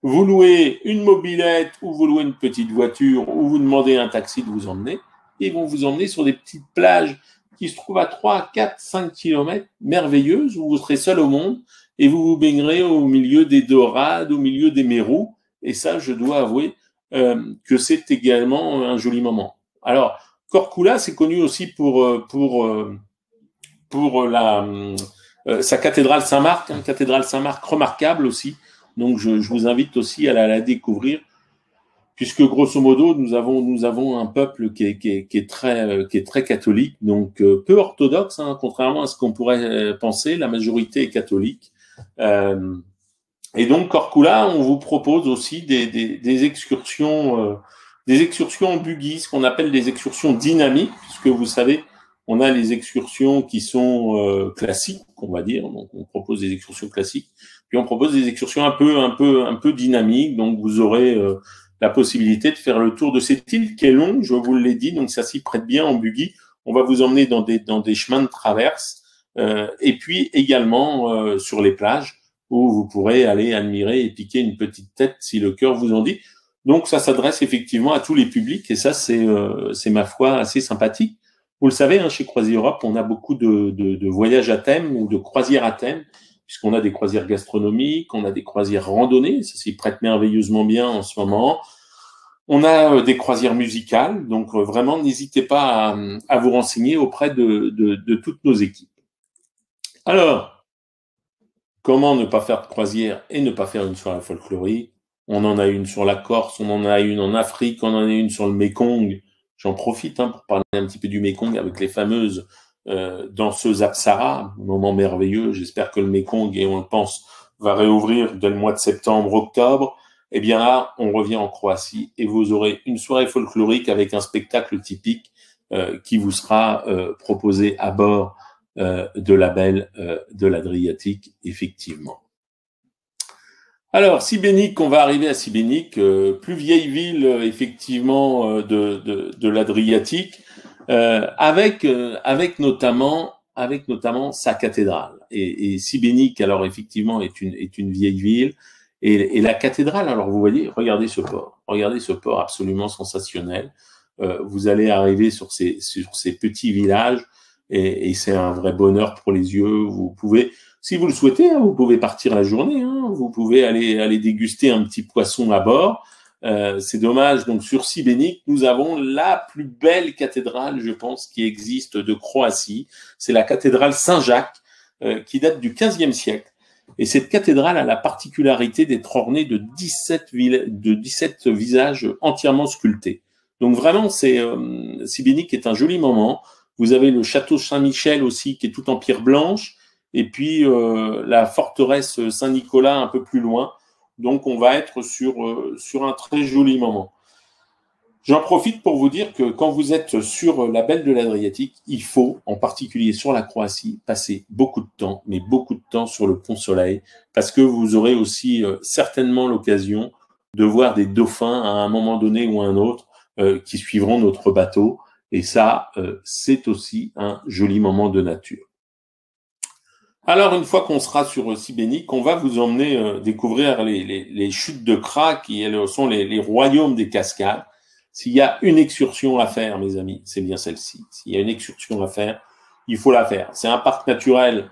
vous louez une mobilette ou vous louez une petite voiture ou vous demandez à un taxi de vous emmener, et ils vont vous emmener sur des petites plages qui se trouvent à 3, 4, 5 kilomètres, merveilleuses, où vous serez seul au monde et vous vous baignerez au milieu des dorades, au milieu des mérous, et ça, je dois avouer que c'est également un joli moment. Alors, Korčula, c'est connu aussi pour sa cathédrale Saint-Marc, hein, cathédrale Saint-Marc remarquable aussi. Donc je vous invite aussi à la découvrir, puisque grosso modo nous avons un peuple qui est très catholique, donc peu orthodoxe, hein, contrairement à ce qu'on pourrait penser. La majorité est catholique. Et donc Korčula, on vous propose aussi des excursions en buggy, ce qu'on appelle des excursions dynamiques, puisque vous savez, on a les excursions qui sont classiques, on va dire. Donc on propose des excursions classiques, puis on propose des excursions un peu dynamiques. Donc vous aurez la possibilité de faire le tour de cette île qui est longue, je vous l'ai dit, donc ça s'y prête bien en buggy. On va vous emmener dans des chemins de traverse, et puis également sur les plages, où vous pourrez aller admirer et piquer une petite tête si le cœur vous en dit. Donc ça s'adresse effectivement à tous les publics, et ça c'est ma foi assez sympathique. Vous le savez, hein, chez CroisiEurope, on a beaucoup de voyages à thème ou de croisières à thème, puisqu'on a des croisières gastronomiques, on a des croisières randonnées, ça s'y prête merveilleusement bien en ce moment. On a des croisières musicales, donc vraiment n'hésitez pas à vous renseigner auprès de toutes nos équipes. Alors, comment ne pas faire de croisière et ne pas faire une soirée folklorique? On en a une sur la Corse, on en a une en Afrique, on en a une sur le Mékong. J'en profite pour parler un petit peu du Mékong avec les fameuses danseuses Apsara, moment merveilleux. J'espère que le Mékong, et on le pense, va réouvrir dès le mois de septembre, octobre. Eh bien là, on revient en Croatie et vous aurez une soirée folklorique avec un spectacle typique qui vous sera proposé à bord de la belle de l'Adriatique, effectivement. Alors, Šibenik, on va arriver à Šibenik, plus vieille ville effectivement de l'Adriatique, avec notamment sa cathédrale. Et Šibenik, alors effectivement, est une vieille ville. Et la cathédrale, alors vous voyez, regardez ce port absolument sensationnel. Vous allez arriver sur ces petits villages, et c'est un vrai bonheur pour les yeux. Vous pouvez, si vous le souhaitez, hein, vous pouvez partir la journée. Hein, vous pouvez aller déguster un petit poisson à bord. C'est dommage. Donc sur Šibenik, nous avons la plus belle cathédrale, je pense, qui existe de Croatie. C'est la cathédrale Saint-Jacques, qui date du XVe siècle. Et cette cathédrale a la particularité d'être ornée de 17 visages entièrement sculptés. Donc vraiment, Sibénique est un joli moment. Vous avez le château Saint-Michel aussi qui est tout en pierre blanche, et puis la forteresse Saint-Nicolas un peu plus loin. Donc on va être sur un très joli moment. J'en profite pour vous dire que quand vous êtes sur la belle de l'Adriatique, il faut, en particulier sur la Croatie, passer beaucoup de temps, mais beaucoup de temps sur le Pont Soleil, parce que vous aurez aussi certainement l'occasion de voir des dauphins à un moment donné ou à un autre qui suivront notre bateau. Et ça, c'est aussi un joli moment de nature. Alors, une fois qu'on sera sur Sibénique, on va vous emmener découvrir les chutes de Kra, qui sont les royaumes des cascades. S'il y a une excursion à faire, mes amis, c'est bien celle-ci. S'il y a une excursion à faire, il faut la faire. C'est un parc naturel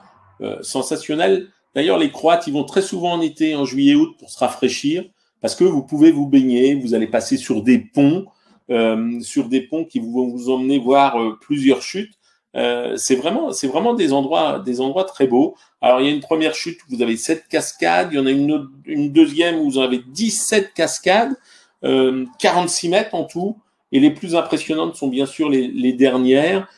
sensationnel. D'ailleurs, les Croates, ils vont très souvent en été, en juillet-août, pour se rafraîchir, parce que vous pouvez vous baigner, vous allez passer sur des ponts qui vont vous emmener voir plusieurs chutes. C'est vraiment des endroits très beaux. Alors, il y a une première chute où vous avez 7 cascades, il y en a une deuxième où vous en avez 17 cascades. 46 mètres en tout, et les plus impressionnantes sont bien sûr les dernières,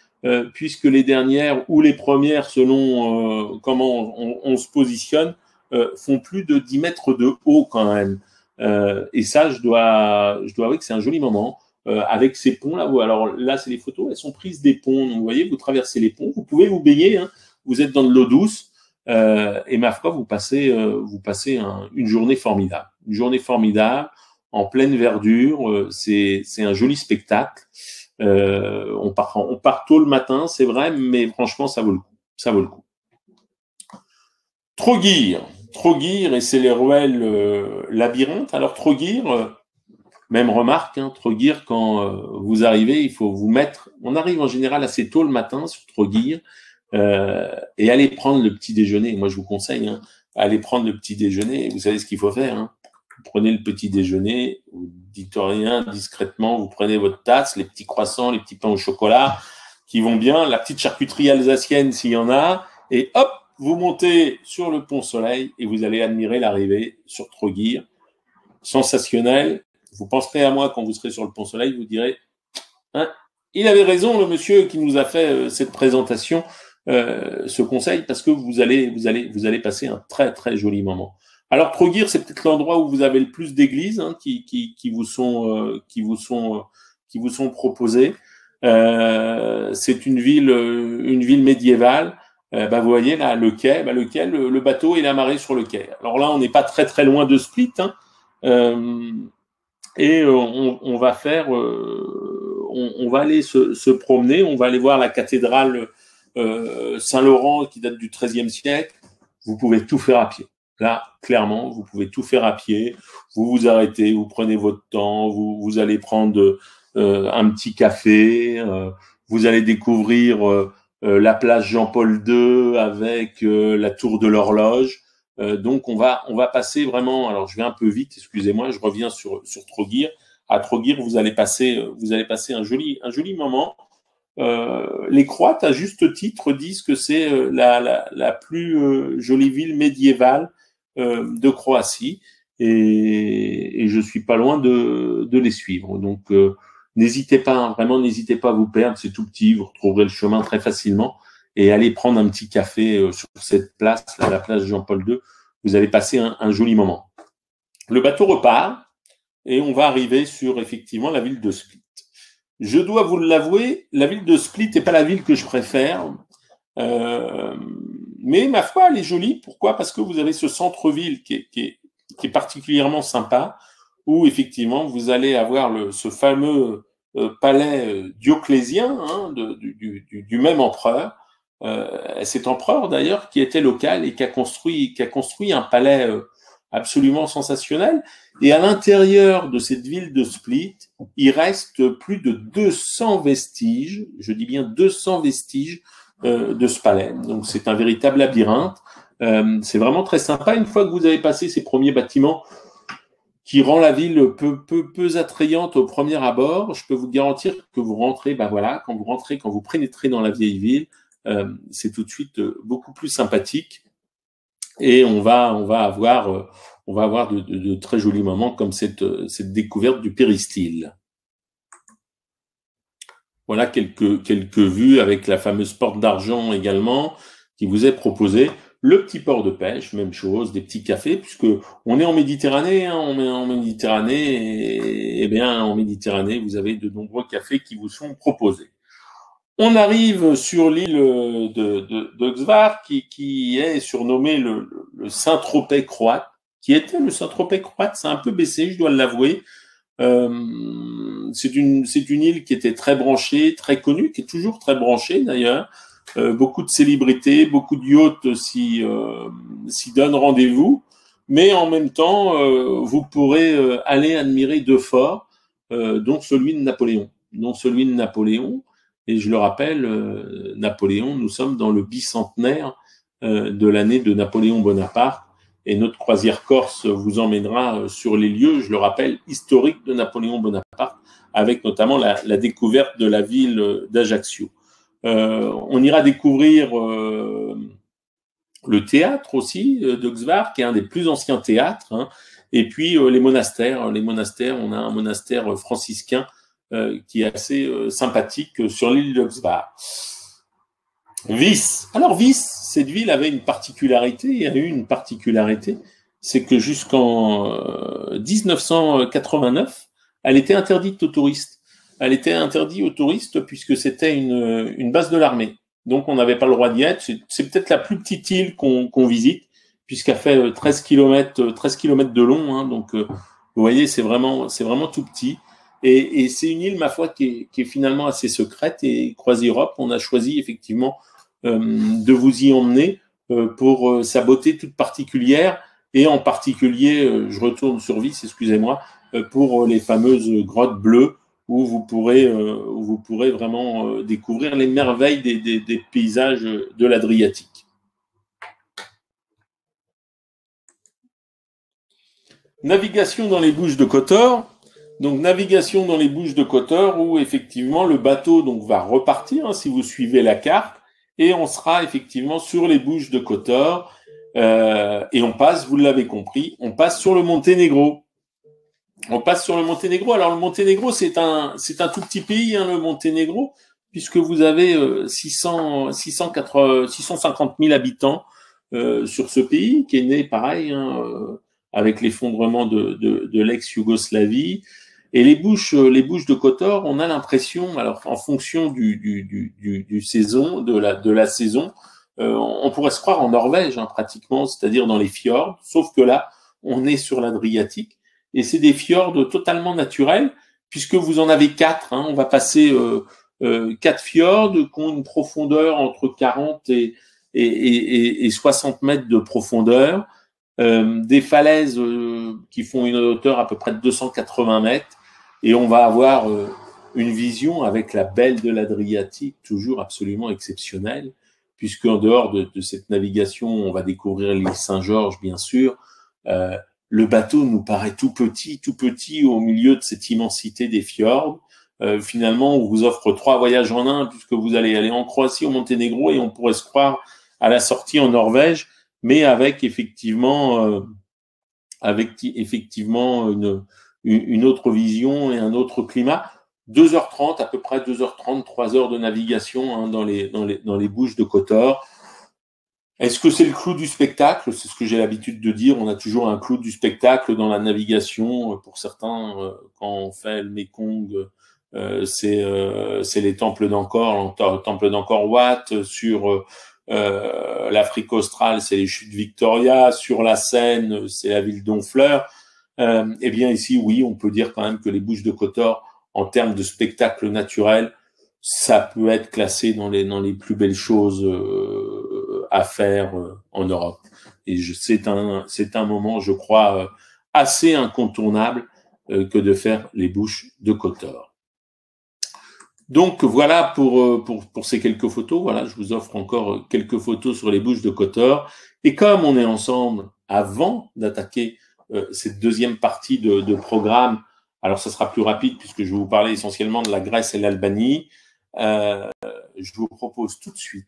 puisque les dernières ou les premières, selon comment on se positionne, font plus de 10 mètres de haut quand même. Et ça, je dois avouer que c'est un joli moment, avec ces ponts-là. Alors là, c'est les photos, elles sont prises des ponts. Donc vous voyez, vous traversez les ponts, vous pouvez vous baigner, hein, vous êtes dans de l'eau douce, et ma foi, vous passez une journée formidable. Une journée formidable, en pleine verdure, c'est un joli spectacle. On part tôt le matin, c'est vrai, mais franchement, ça vaut le coup. Ça vaut le coup. Trogir, et c'est les ruelles labyrinthes. Alors Trogir, même remarque, hein, Trogir, quand vous arrivez, il faut vous mettre. On arrive en général assez tôt le matin sur Trogir, et aller prendre le petit déjeuner. Moi, je vous conseille, hein, aller prendre le petit déjeuner. Vous savez ce qu'il faut faire, hein. Vous prenez le petit déjeuner, vous dites rien discrètement, vous prenez votre tasse, les petits croissants, les petits pains au chocolat qui vont bien, la petite charcuterie alsacienne s'il y en a, et hop, vous montez sur le Pont Soleil et vous allez admirer l'arrivée sur Trogir. Sensationnel. Vous penserez à moi quand vous serez sur le Pont Soleil, vous direz, hein, il avait raison, le monsieur qui nous a fait cette présentation, ce conseil, parce que vous allez passer un très très joli moment. Alors Trogir, c'est peut-être l'endroit où vous avez le plus d'églises, hein, qui vous sont proposées. C'est une ville médiévale. Vous voyez là le quai, le bateau est amarré sur le quai. Alors là, on n'est pas très très loin de Split, hein, et on va faire, on va aller se promener, on va aller voir la cathédrale Saint-Laurent qui date du XIIIe siècle. Vous pouvez tout faire à pied. Là, clairement, vous pouvez tout faire à pied. Vous vous arrêtez, vous prenez votre temps, vous allez prendre un petit café, vous allez découvrir la place Jean-Paul II avec la tour de l'horloge. Donc on va passer vraiment. Alors je vais un peu vite, excusez-moi, je reviens sur Trogir. À Trogir, vous allez passer un joli moment. Les Croates, à juste titre, disent que c'est la plus jolie ville médiévale de Croatie, et je suis pas loin de les suivre. Donc n'hésitez pas, hein, vraiment n'hésitez pas à vous perdre, c'est tout petit, vous retrouverez le chemin très facilement, et allez prendre un petit café sur cette place, là, la place Jean-Paul II, vous allez passer un joli moment. Le bateau repart, et on va arriver sur effectivement la ville de Split. Je dois vous l'avouer, la ville de Split n'est pas la ville que je préfère, mais ma foi, elle est jolie. Pourquoi? Parce que vous avez ce centre-ville qui est particulièrement sympa, où effectivement vous allez avoir ce fameux palais dioclétien, hein, du même empereur. Cet empereur d'ailleurs qui était local et qui a construit un palais absolument sensationnel. Et à l'intérieur de cette ville de Split, il reste plus de 200 vestiges, je dis bien 200 vestiges de ce palais. Donc c'est un véritable labyrinthe. C'est vraiment très sympa. Une fois que vous avez passé ces premiers bâtiments qui rend la ville peu attrayante au premier abord, je peux vous garantir que vous rentrez, quand vous pénétrez dans la vieille ville, c'est tout de suite beaucoup plus sympathique, et on va avoir de très jolis moments comme cette découverte du péristyle. Voilà quelques vues avec la fameuse porte d'argent également qui vous est proposée. Le petit port de pêche, même chose, des petits cafés, puisque on est en Méditerranée, hein, on est en Méditerranée, et bien en Méditerranée, vous avez de nombreux cafés qui vous sont proposés. On arrive sur l'île de Gvar, qui est surnommé le Saint-Tropez croate, qui était le Saint-Tropez croate, c'est un peu baissé, je dois l'avouer. C'est une île qui était très branchée, très connue, qui est toujours très branchée d'ailleurs. Beaucoup de célébrités, beaucoup de yachts s'y donnent rendez-vous. Mais en même temps, vous pourrez aller admirer deux forts, dont celui de Napoléon. Et je le rappelle, Napoléon, nous sommes dans le bicentenaire de l'année de Napoléon Bonaparte. Et notre croisière corse vous emmènera sur les lieux, je le rappelle, historiques de Napoléon Bonaparte, avec notamment la découverte de la ville d'Ajaccio. On ira découvrir le théâtre aussi de Gvar, qui est un des plus anciens théâtres, hein, et puis les monastères. Les monastères, on a un monastère franciscain qui est assez sympathique sur l'île de Gvar. Vis. Alors Vis, cette ville avait une particularité, il y a eu une particularité, c'est que jusqu'en 1989, elle était interdite aux touristes. Elle était interdite aux touristes puisque c'était une base de l'armée. Donc on n'avait pas le droit d'y être. C'est peut-être la plus petite île qu'on visite, puisqu'elle fait 13 km de long. Hein, donc vous voyez, c'est vraiment tout petit. Et c'est une île, ma foi, qui est finalement assez secrète. Et CroisiEurope, on a choisi effectivement de vous y emmener pour sa beauté toute particulière, et en particulier, je retourne sur Vis, excusez-moi, pour les fameuses grottes bleues où vous pourrez vraiment découvrir les merveilles des paysages de l'Adriatique. Navigation dans les Bouches de Kotor. Donc navigation dans les Bouches de Kotor où effectivement le bateau donc va repartir hein, si vous suivez la carte, et on sera effectivement sur les Bouches de Kotor et on passe, vous l'avez compris, on passe sur le Monténégro. Alors le Monténégro c'est un tout petit pays hein, le Monténégro, puisque vous avez 650 000 habitants sur ce pays qui est né pareil hein, avec l'effondrement de l'ex-Yougoslavie. Et les Bouches de Kotor, on a l'impression, alors en fonction du saison, de la saison, on pourrait se croire en Norvège, hein, pratiquement, c'est-à-dire dans les fjords, sauf que là, on est sur l'Adriatique, et c'est des fjords totalement naturels, puisque vous en avez quatre. Hein, on va passer 4 fjords qui ont une profondeur entre 40 et 60 mètres de profondeur, des falaises qui font une hauteur à peu près de 280 mètres, et on va avoir une vision avec la belle de l'Adriatique, toujours absolument exceptionnelle, puisque en dehors de cette navigation, on va découvrir l'île Saint-Georges, bien sûr. Le bateau nous paraît tout petit au milieu de cette immensité des fjords. Finalement, on vous offre 3 voyages en un, puisque vous allez aller en Croatie, au Monténégro, et on pourrait se croire à la sortie en Norvège, mais avec effectivement une autre vision et un autre climat. 2h30, à peu près 2h30, 3 heures de navigation hein, dans les Bouches de Kotor. Est-ce que c'est le clou du spectacle? C'est ce que j'ai l'habitude de dire. On a toujours un clou du spectacle dans la navigation. Pour certains, quand on fait le Mekong, c'est les temples d'Angkor, le temple d'Angkor Wat. Sur l'Afrique australe, c'est les chutes Victoria. Sur la Seine, c'est la ville d'Honfleur. Eh bien ici, oui, on peut dire quand même que les Bouches de Kotor, en termes de spectacle naturel, ça peut être classé dans les plus belles choses à faire en Europe. Et c'est un moment, je crois, assez incontournable que de faire les Bouches de Kotor. Donc voilà pour ces quelques photos. Voilà, je vous offre encore quelques photos sur les Bouches de Kotor. Et comme on est ensemble avant d'attaquer cette deuxième partie de programme, alors ça sera plus rapide puisque je vais vous parler essentiellement de la Grèce et l'Albanie. Je vous propose tout de suite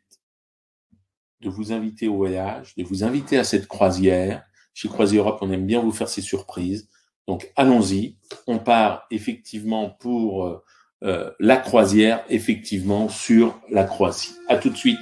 de vous inviter au voyage, de vous inviter à cette croisière. Chez CroisiEurope, on aime bien vous faire ces surprises. Donc allons-y. On part effectivement pour la croisière, effectivement, sur la Croatie. À tout de suite.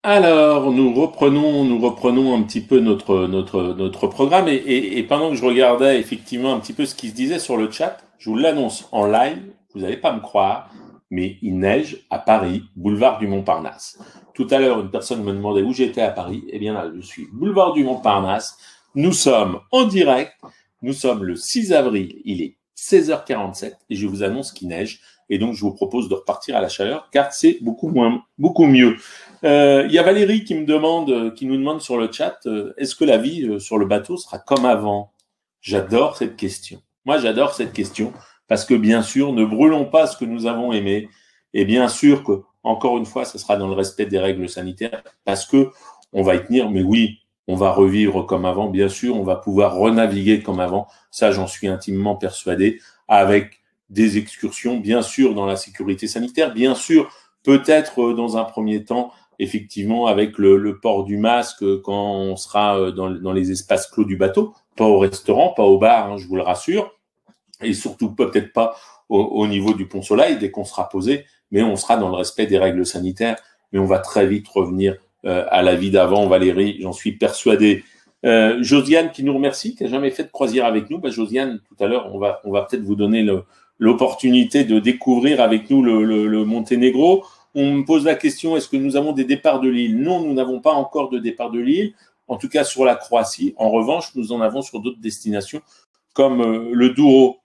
Alors, nous reprenons un petit peu notre programme et pendant que je regardais effectivement un petit peu ce qui se disait sur le chat, je vous l'annonce en live, vous n'allez pas me croire, mais il neige à Paris, boulevard du Montparnasse. Tout à l'heure, une personne me demandait où j'étais à Paris. Eh bien là, je suis boulevard du Montparnasse. Nous sommes en direct. Nous sommes le 6 avril. Il est 16h47 et je vous annonce qu'il neige. Et donc, je vous propose de repartir à la chaleur car c'est beaucoup mieux. Il y a Valérie qui nous demande sur le chat, est-ce que la vie sur le bateau sera comme avant? J'adore cette question. Moi, j'adore cette question parce que bien sûr, ne brûlons pas ce que nous avons aimé. Et bien sûr que, encore une fois, ce sera dans le respect des règles sanitaires parce que on va y tenir. Mais oui, on va revivre comme avant. Bien sûr, on va pouvoir renaviguer comme avant. Ça, j'en suis intimement persuadé, avec des excursions, bien sûr, dans la sécurité sanitaire, bien sûr, peut-être dans un premier temps, effectivement, avec le port du masque quand on sera dans les espaces clos du bateau, pas au restaurant, pas au bar, hein, je vous le rassure, et surtout peut-être pas au niveau du Pont Soleil dès qu'on sera posé, mais on sera dans le respect des règles sanitaires, mais on va très vite revenir à la vie d'avant, Valérie, j'en suis persuadé. Josiane qui nous remercie, qui n'a jamais fait de croisière avec nous. Josiane, tout à l'heure, on va peut-être vous donner l'opportunité de découvrir avec nous le Monténégro. On me pose la question, est-ce que nous avons des départs de l'île? Non, nous n'avons pas encore de départ de l'île, en tout cas sur la Croatie. En revanche, nous en avons sur d'autres destinations, comme le Douro.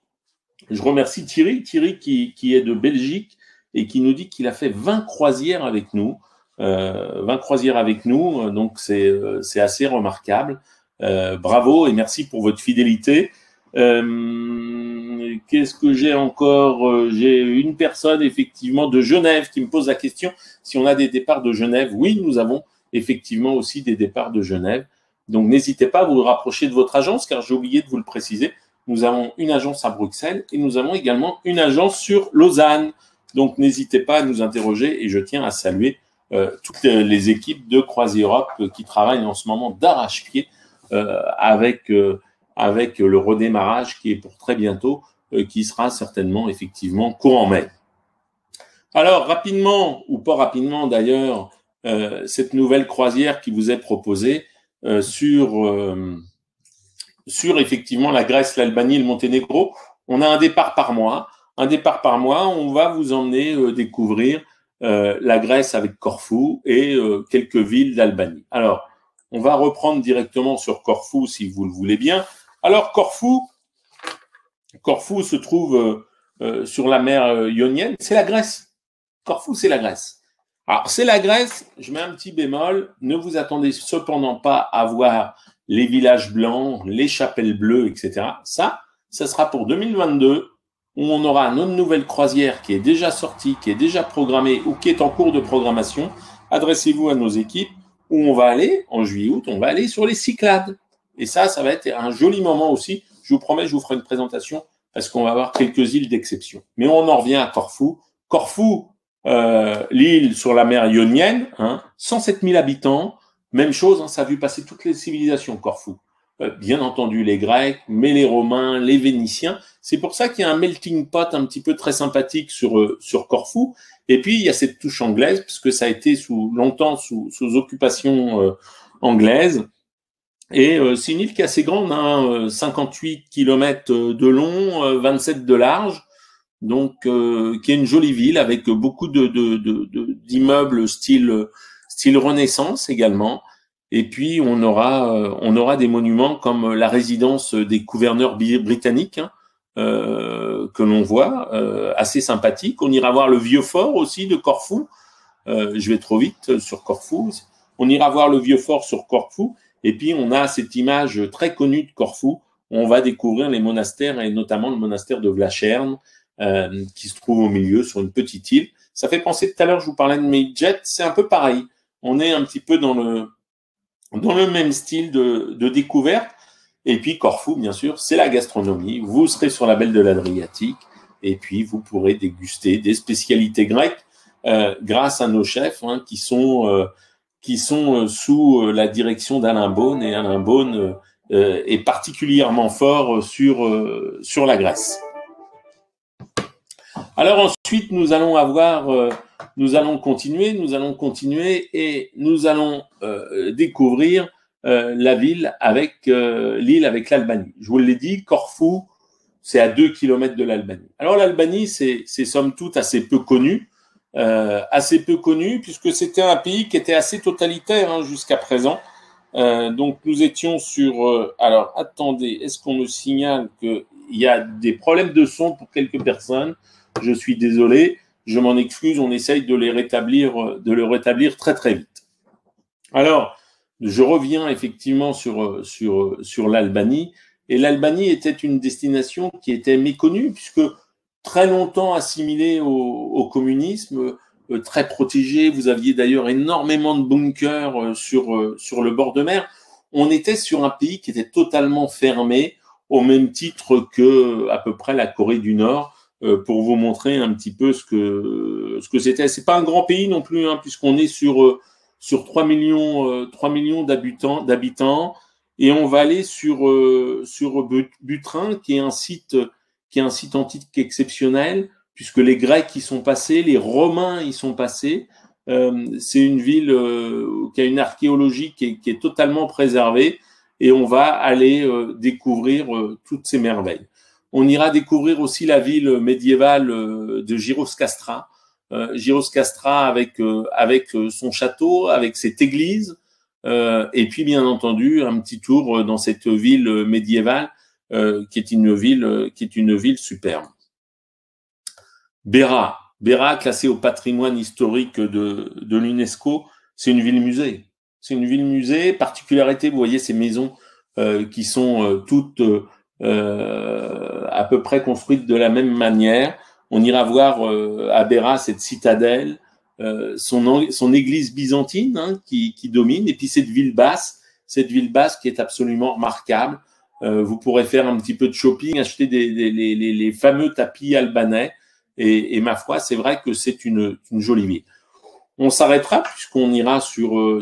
Je remercie Thierry qui est de Belgique et qui nous dit qu'il a fait 20 croisières avec nous. 20 croisières avec nous, donc c'est assez remarquable. Bravo et merci pour votre fidélité. Qu'est-ce que j'ai encore? J'ai une personne effectivement de Genève qui me pose la question si on a des départs de Genève. Oui, nous avons effectivement aussi des départs de Genève. Donc n'hésitez pas à vous rapprocher de votre agence, car j'ai oublié de vous le préciser. Nous avons une agence à Bruxelles et nous avons également une agence sur Lausanne. Donc n'hésitez pas à nous interroger et je tiens à saluer toutes les équipes de CroisiEurope qui travaillent en ce moment d'arrache-pied avec le redémarrage qui est pour très bientôt, qui sera certainement effectivement courant mai. Alors rapidement, ou pas rapidement d'ailleurs, cette nouvelle croisière qui vous est proposée sur effectivement la Grèce, l'Albanie et le Monténégro. On a un départ par mois. On va vous emmener découvrir la Grèce avec Corfou et quelques villes d'Albanie. Alors, on va reprendre directement sur Corfou si vous le voulez bien. Alors, Corfou se trouve sur la mer Ionienne. C'est la Grèce. Corfou, c'est la Grèce. Alors, c'est la Grèce, je mets un petit bémol, ne vous attendez cependant pas à voir les villages blancs, les chapelles bleues, etc. Ça sera pour 2022, où on aura notre nouvelle croisière qui est déjà sortie, qui est déjà programmée ou qui est en cours de programmation. Adressez-vous à nos équipes, où on va aller, en juillet-août, on va aller sur les Cyclades. Et ça va être un joli moment aussi. Je vous promets, je vous ferai une présentation parce qu'on va avoir quelques îles d'exception. Mais on en revient à Corfou. Corfou, l'île sur la mer Ionienne, 107 000 habitants, même chose, ça a vu passer toutes les civilisations, Corfou. Bien entendu les Grecs, mais les Romains, les Vénitiens. C'est pour ça qu'il y a un melting pot un petit peu très sympathique sur Corfou. Et puis, il y a cette touche anglaise, puisque ça a été longtemps sous occupation anglaise. Et c'est une île qui est assez grande, 58 km de long, 27 de large. Donc, qui est une jolie ville avec beaucoup d'immeubles style Renaissance également. Et puis, on aura des monuments comme la résidence des gouverneurs britanniques, que l'on voit, assez sympathique. On ira voir le vieux fort aussi de Corfou. Je vais trop vite sur Corfou. On ira voir le vieux fort sur Corfou. Et puis, on a cette image très connue de Corfou. On va découvrir les monastères, et notamment le monastère de Vlacherne, qui se trouve au milieu sur une petite île. Ça fait penser, tout à l'heure, je vous parlais de Medjet, c'est un peu pareil. On est un petit peu dans le même style de découverte. Et puis Corfou, bien sûr, c'est la gastronomie. Vous serez sur la belle de l'Adriatique et puis vous pourrez déguster des spécialités grecques grâce à nos chefs qui sont sous la direction d'Alain Beaune. Et Alain Beaune est particulièrement fort sur la Grèce. Alors ensuite, nous allons continuer et nous allons découvrir la ville avec l'île avec l'Albanie. Je vous l'ai dit, Corfou, c'est à 2 km de l'Albanie. Alors l'Albanie, c'est somme toute assez peu connu puisque c'était un pays qui était assez totalitaire jusqu'à présent. Donc nous étions sur. Alors attendez, est-ce qu'on me signale qu'il y a des problèmes de son pour quelques personnes? Je suis désolé, je m'en excuse. On essaye de le rétablir très très vite. Alors, je reviens effectivement sur l'Albanie. Et l'Albanie était une destination qui était méconnue puisque très longtemps assimilée au communisme, très protégée. Vous aviez d'ailleurs énormément de bunkers sur le bord de mer. On était sur un pays qui était totalement fermé, au même titre que à peu près la Corée du Nord, pour vous montrer un petit peu ce que c'était. C'est pas un grand pays non plus, puisqu'on est sur 3 millions d'habitants, et on va aller sur Butrin, qui est un site antique exceptionnel, puisque les Grecs y sont passés, les Romains y sont passés. C'est une ville qui a une archéologie qui est totalement préservée, et on va aller découvrir toutes ces merveilles. On ira découvrir aussi la ville médiévale de Gyros-Castra, avec son château, avec cette église, et puis bien entendu un petit tour dans cette ville médiévale qui est une ville superbe. Béra, classée au patrimoine historique de l'UNESCO, c'est une ville musée. C'est une ville musée. Particularité, vous voyez ces maisons qui sont toutes à peu près construites de la même manière. On ira voir à Béra cette citadelle, son église byzantine qui domine, et puis cette ville basse qui est absolument remarquable. Vous pourrez faire un petit peu de shopping, acheter les fameux tapis albanais, et ma foi, c'est vrai que c'est une jolie ville. On s'arrêtera puisqu'on ira sur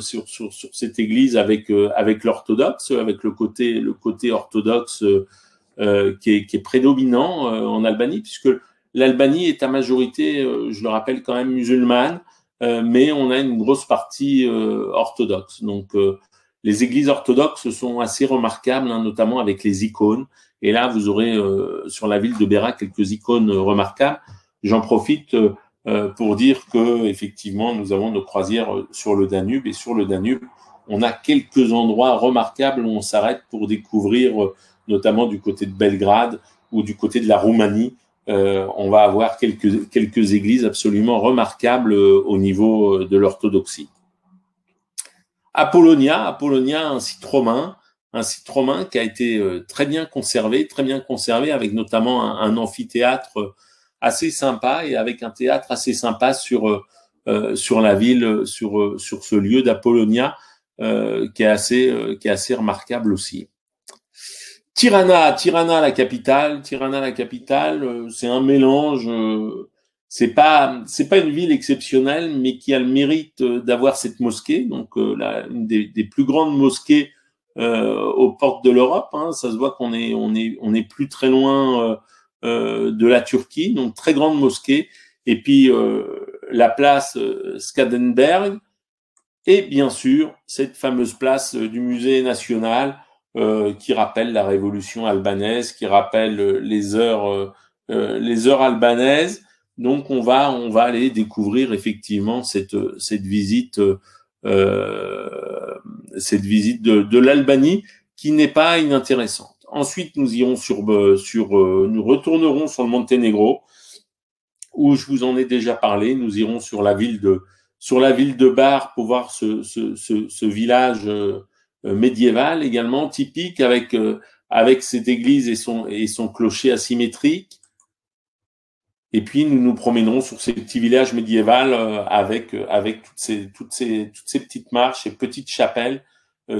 cette église avec l'orthodoxe, avec le côté orthodoxe qui est prédominant en Albanie, puisque l'Albanie est à majorité, je le rappelle, quand même musulmane, mais on a une grosse partie orthodoxe. Donc les églises orthodoxes sont assez remarquables, notamment avec les icônes. Et là, vous aurez sur la ville de Béra quelques icônes remarquables. J'en profite pour dire que effectivement, nous avons nos croisières sur le Danube, et sur le Danube, on a quelques endroits remarquables où on s'arrête pour découvrir, notamment du côté de Belgrade ou du côté de la Roumanie, on va avoir quelques églises absolument remarquables au niveau de l'orthodoxie. Apollonia, un site romain qui a été très bien conservé avec notamment un amphithéâtre assez sympa et avec un théâtre assez sympa sur la ville, sur ce lieu d'Apollonia qui est assez remarquable aussi. Tirana, la capitale, c'est un mélange. C'est pas une ville exceptionnelle, mais qui a le mérite d'avoir cette mosquée. Donc une des plus grandes mosquées aux portes de l'Europe. Hein. Ça se voit qu'on est plus très loin de la Turquie. Donc très grande mosquée. Et puis la place Skadenberg. Et bien sûr cette fameuse place du musée national. Qui rappelle la révolution albanaise, qui rappelle les heures albanaises. Donc on va aller découvrir effectivement cette visite de l'Albanie qui n'est pas inintéressante. Ensuite nous irons nous retournerons sur le Monténégro où je vous en ai déjà parlé. Nous irons sur la ville de Bar pour voir ce village médiéval également typique avec cette église et son clocher asymétrique. Et puis nous nous promènerons sur ces petits villages médiévaux avec toutes ces petites marches et petites chapelles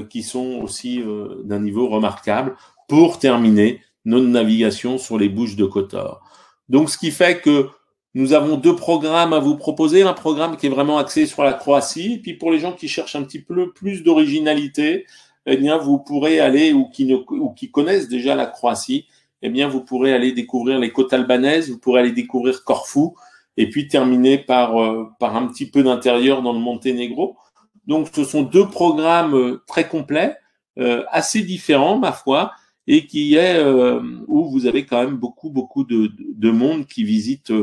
qui sont aussi d'un niveau remarquable pour terminer notre navigation sur les Bouches de Kotor. Donc ce qui fait que nous avons 2 programmes à vous proposer, un programme qui est vraiment axé sur la Croatie, et puis pour les gens qui cherchent un petit peu plus d'originalité, eh bien vous pourrez aller ou qui connaissent déjà la Croatie, eh bien vous pourrez aller découvrir les côtes albanaises, vous pourrez aller découvrir Corfou, et puis terminer par un petit peu d'intérieur dans le Monténégro. Donc ce sont 2 programmes très complets, assez différents ma foi, et qui est où vous avez quand même beaucoup de monde qui visite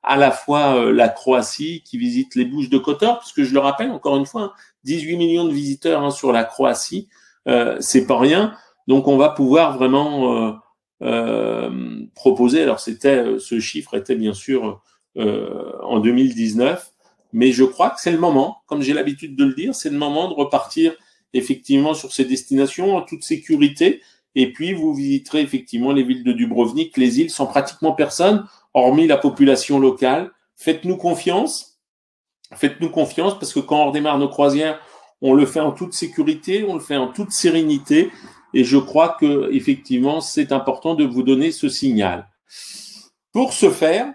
à la fois la Croatie, qui visite les Bouches de Kotor, parce que je le rappelle encore une fois, 18 millions de visiteurs sur la Croatie, c'est pas rien. Donc on va pouvoir vraiment proposer. Alors ce chiffre était bien sûr en 2019, mais je crois que c'est le moment, comme j'ai l'habitude de le dire, c'est le moment de repartir effectivement sur ces destinations en toute sécurité. Et puis vous visiterez effectivement les villes de Dubrovnik, les îles sans pratiquement personne, hormis la population locale. Faites-nous confiance parce que quand on redémarre nos croisières, on le fait en toute sécurité, on le fait en toute sérénité, et je crois que effectivement c'est important de vous donner ce signal. Pour ce faire,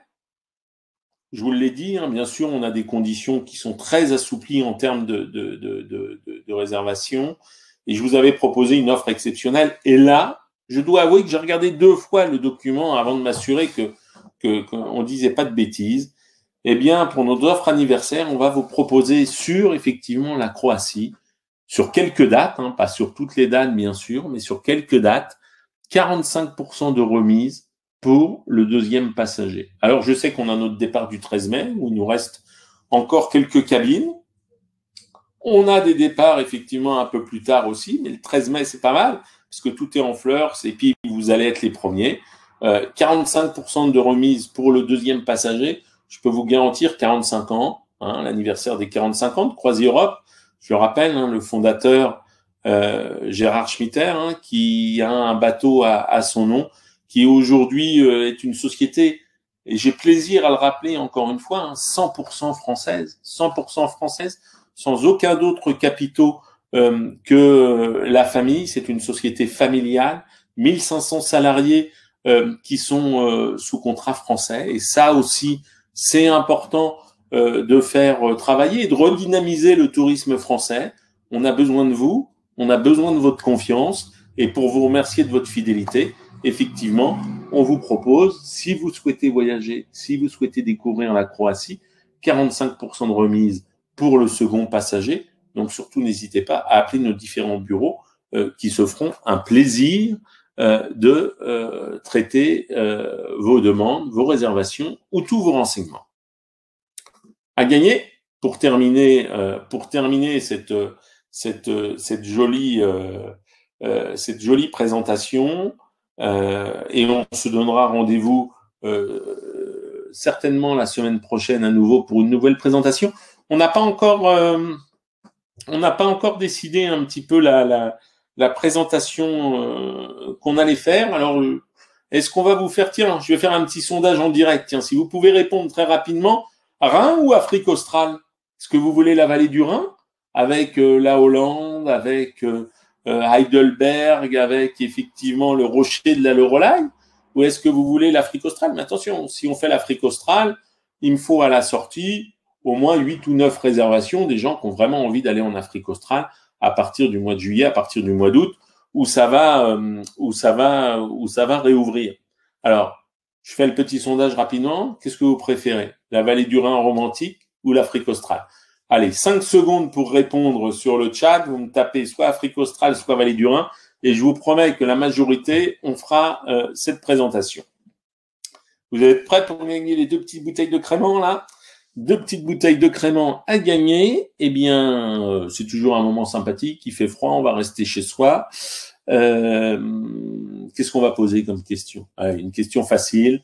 je vous l'ai dit, hein, bien sûr, on a des conditions qui sont très assouplies en termes de réservation, et je vous avais proposé une offre exceptionnelle. Et là, je dois avouer que j'ai regardé 2 fois le document avant de m'assurer qu'on disait pas de bêtises. Eh bien, pour notre offre anniversaire, on va vous proposer sur effectivement la Croatie, sur quelques dates, hein, pas sur toutes les dates bien sûr, mais sur quelques dates, 45% de remise pour le 2e passager. Alors je sais qu'on a notre départ du 13 mai, où il nous reste encore quelques cabines. On a des départs effectivement un peu plus tard aussi, mais le 13 mai c'est pas mal, parce que tout est en fleurs, et puis vous allez être les premiers. 45% de remise pour le 2e passager, je peux vous garantir 45 ans, hein, l'anniversaire des 45 ans de CroisiEurope. Je le rappelle, hein, le fondateur Gérard Schmitter, hein, qui a un bateau à son nom, qui aujourd'hui est une société, et j'ai plaisir à le rappeler encore une fois, hein, 100% française, sans aucun autre capitaux que la famille. C'est une société familiale, 1500 salariés qui sont sous contrat français, et ça aussi c'est important de faire travailler et de redynamiser le tourisme français. On a besoin de vous, on a besoin de votre confiance, et pour vous remercier de votre fidélité, effectivement, on vous propose, si vous souhaitez voyager, si vous souhaitez découvrir la Croatie, 45% de remise pour le second passager. Donc surtout, n'hésitez pas à appeler nos différents bureaux qui se feront un plaisir de traiter vos demandes, vos réservations ou tous vos renseignements. À gagner, pour terminer cette jolie présentation, et on se donnera rendez-vous certainement la semaine prochaine à nouveau pour une nouvelle présentation. On n'a pas encore décidé un petit peu la présentation qu'on allait faire. Alors, est-ce qu'on va vous faire, tiens, je vais faire un petit sondage en direct. Tiens, si vous pouvez répondre très rapidement, Rhin ou Afrique australe? Est-ce que vous voulez la vallée du Rhin avec la Hollande, avec Heidelberg, avec effectivement le rocher de la Loreley? Ou est-ce que vous voulez l'Afrique australe? Mais attention, si on fait l'Afrique australe, il me faut à la sortie au moins 8 ou 9 réservations des gens qui ont vraiment envie d'aller en Afrique australe à partir du mois de juillet, à partir du mois d'août, où ça va réouvrir. Alors, je fais le petit sondage rapidement. Qu'est-ce que vous préférez? La vallée du Rhin romantique ou l'Afrique australe? Allez, 5 secondes pour répondre sur le chat. Vous me tapez soit Afrique australe, soit vallée du Rhin. Et je vous promets que la majorité, on fera cette présentation. Vous êtes prêts pour gagner les 2 petites bouteilles de crément, là? 2 petites bouteilles de crément à gagner. Eh bien, c'est toujours un moment sympathique. Il fait froid, on va rester chez soi. Qu'est-ce qu'on va poser comme question? Allez, une question facile.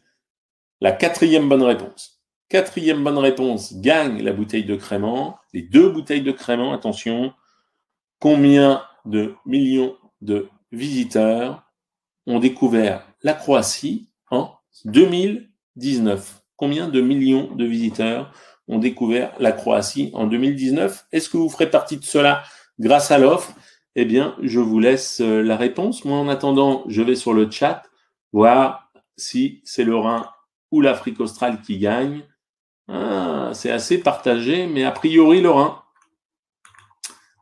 La 4e bonne réponse. 4e bonne réponse gagne la bouteille de crément. Les 2 bouteilles de crément, attention. Combien de millions de visiteurs ont découvert la Croatie en 2019? Combien de millions de visiteurs ont découvert la Croatie en 2019? Est-ce que vous ferez partie de cela grâce à l'offre? Eh bien, je vous laisse la réponse. Moi, en attendant, je vais sur le chat voir si c'est le Rhin ou l'Afrique australe qui gagne. Ah, c'est assez partagé, mais a priori, le Rhin.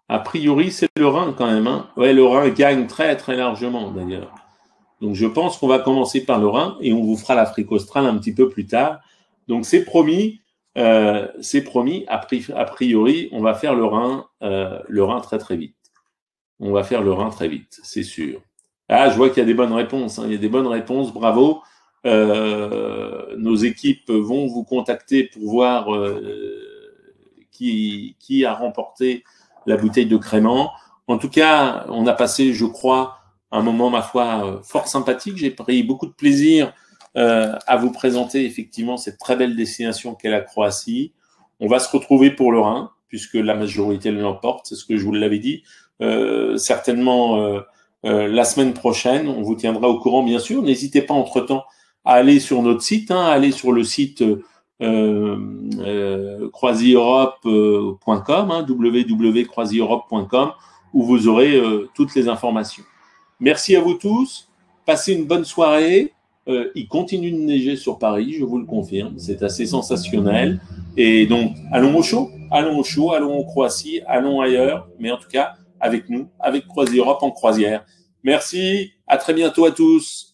A priori, c'est le Rhin quand même. Hein. Ouais, le Rhin gagne très, très largement d'ailleurs. Donc, je pense qu'on va commencer par le Rhin et on vous fera l'Afrique australe un petit peu plus tard. Donc, c'est promis. C'est promis. A priori, on va faire le Rhin très, très vite. On va faire le Rhin très vite, c'est sûr. Ah, je vois qu'il y a des bonnes réponses. Hein. Il y a des bonnes réponses. Bravo. Nos équipes vont vous contacter pour voir qui a remporté la bouteille de crément. En tout cas, on a passé, je crois, un moment, ma foi, fort sympathique. J'ai pris beaucoup de plaisir à vous présenter effectivement cette très belle destination qu'est la Croatie. On va se retrouver pour le Rhin, puisque la majorité l'emporte, c'est ce que je vous l'avais dit. Certainement la semaine prochaine, on vous tiendra au courant, bien sûr. N'hésitez pas entre-temps à aller sur notre site, à aller sur le site croisieurope.com, www.croisieurope.com, où vous aurez toutes les informations. Merci à vous tous. Passez une bonne soirée. Il continue de neiger sur Paris, je vous le confirme. C'est assez sensationnel. Et donc, allons au chaud, allons en Croatie, allons ailleurs. Mais en tout cas, avec nous, avec Croisieurope en croisière. Merci. À très bientôt à tous.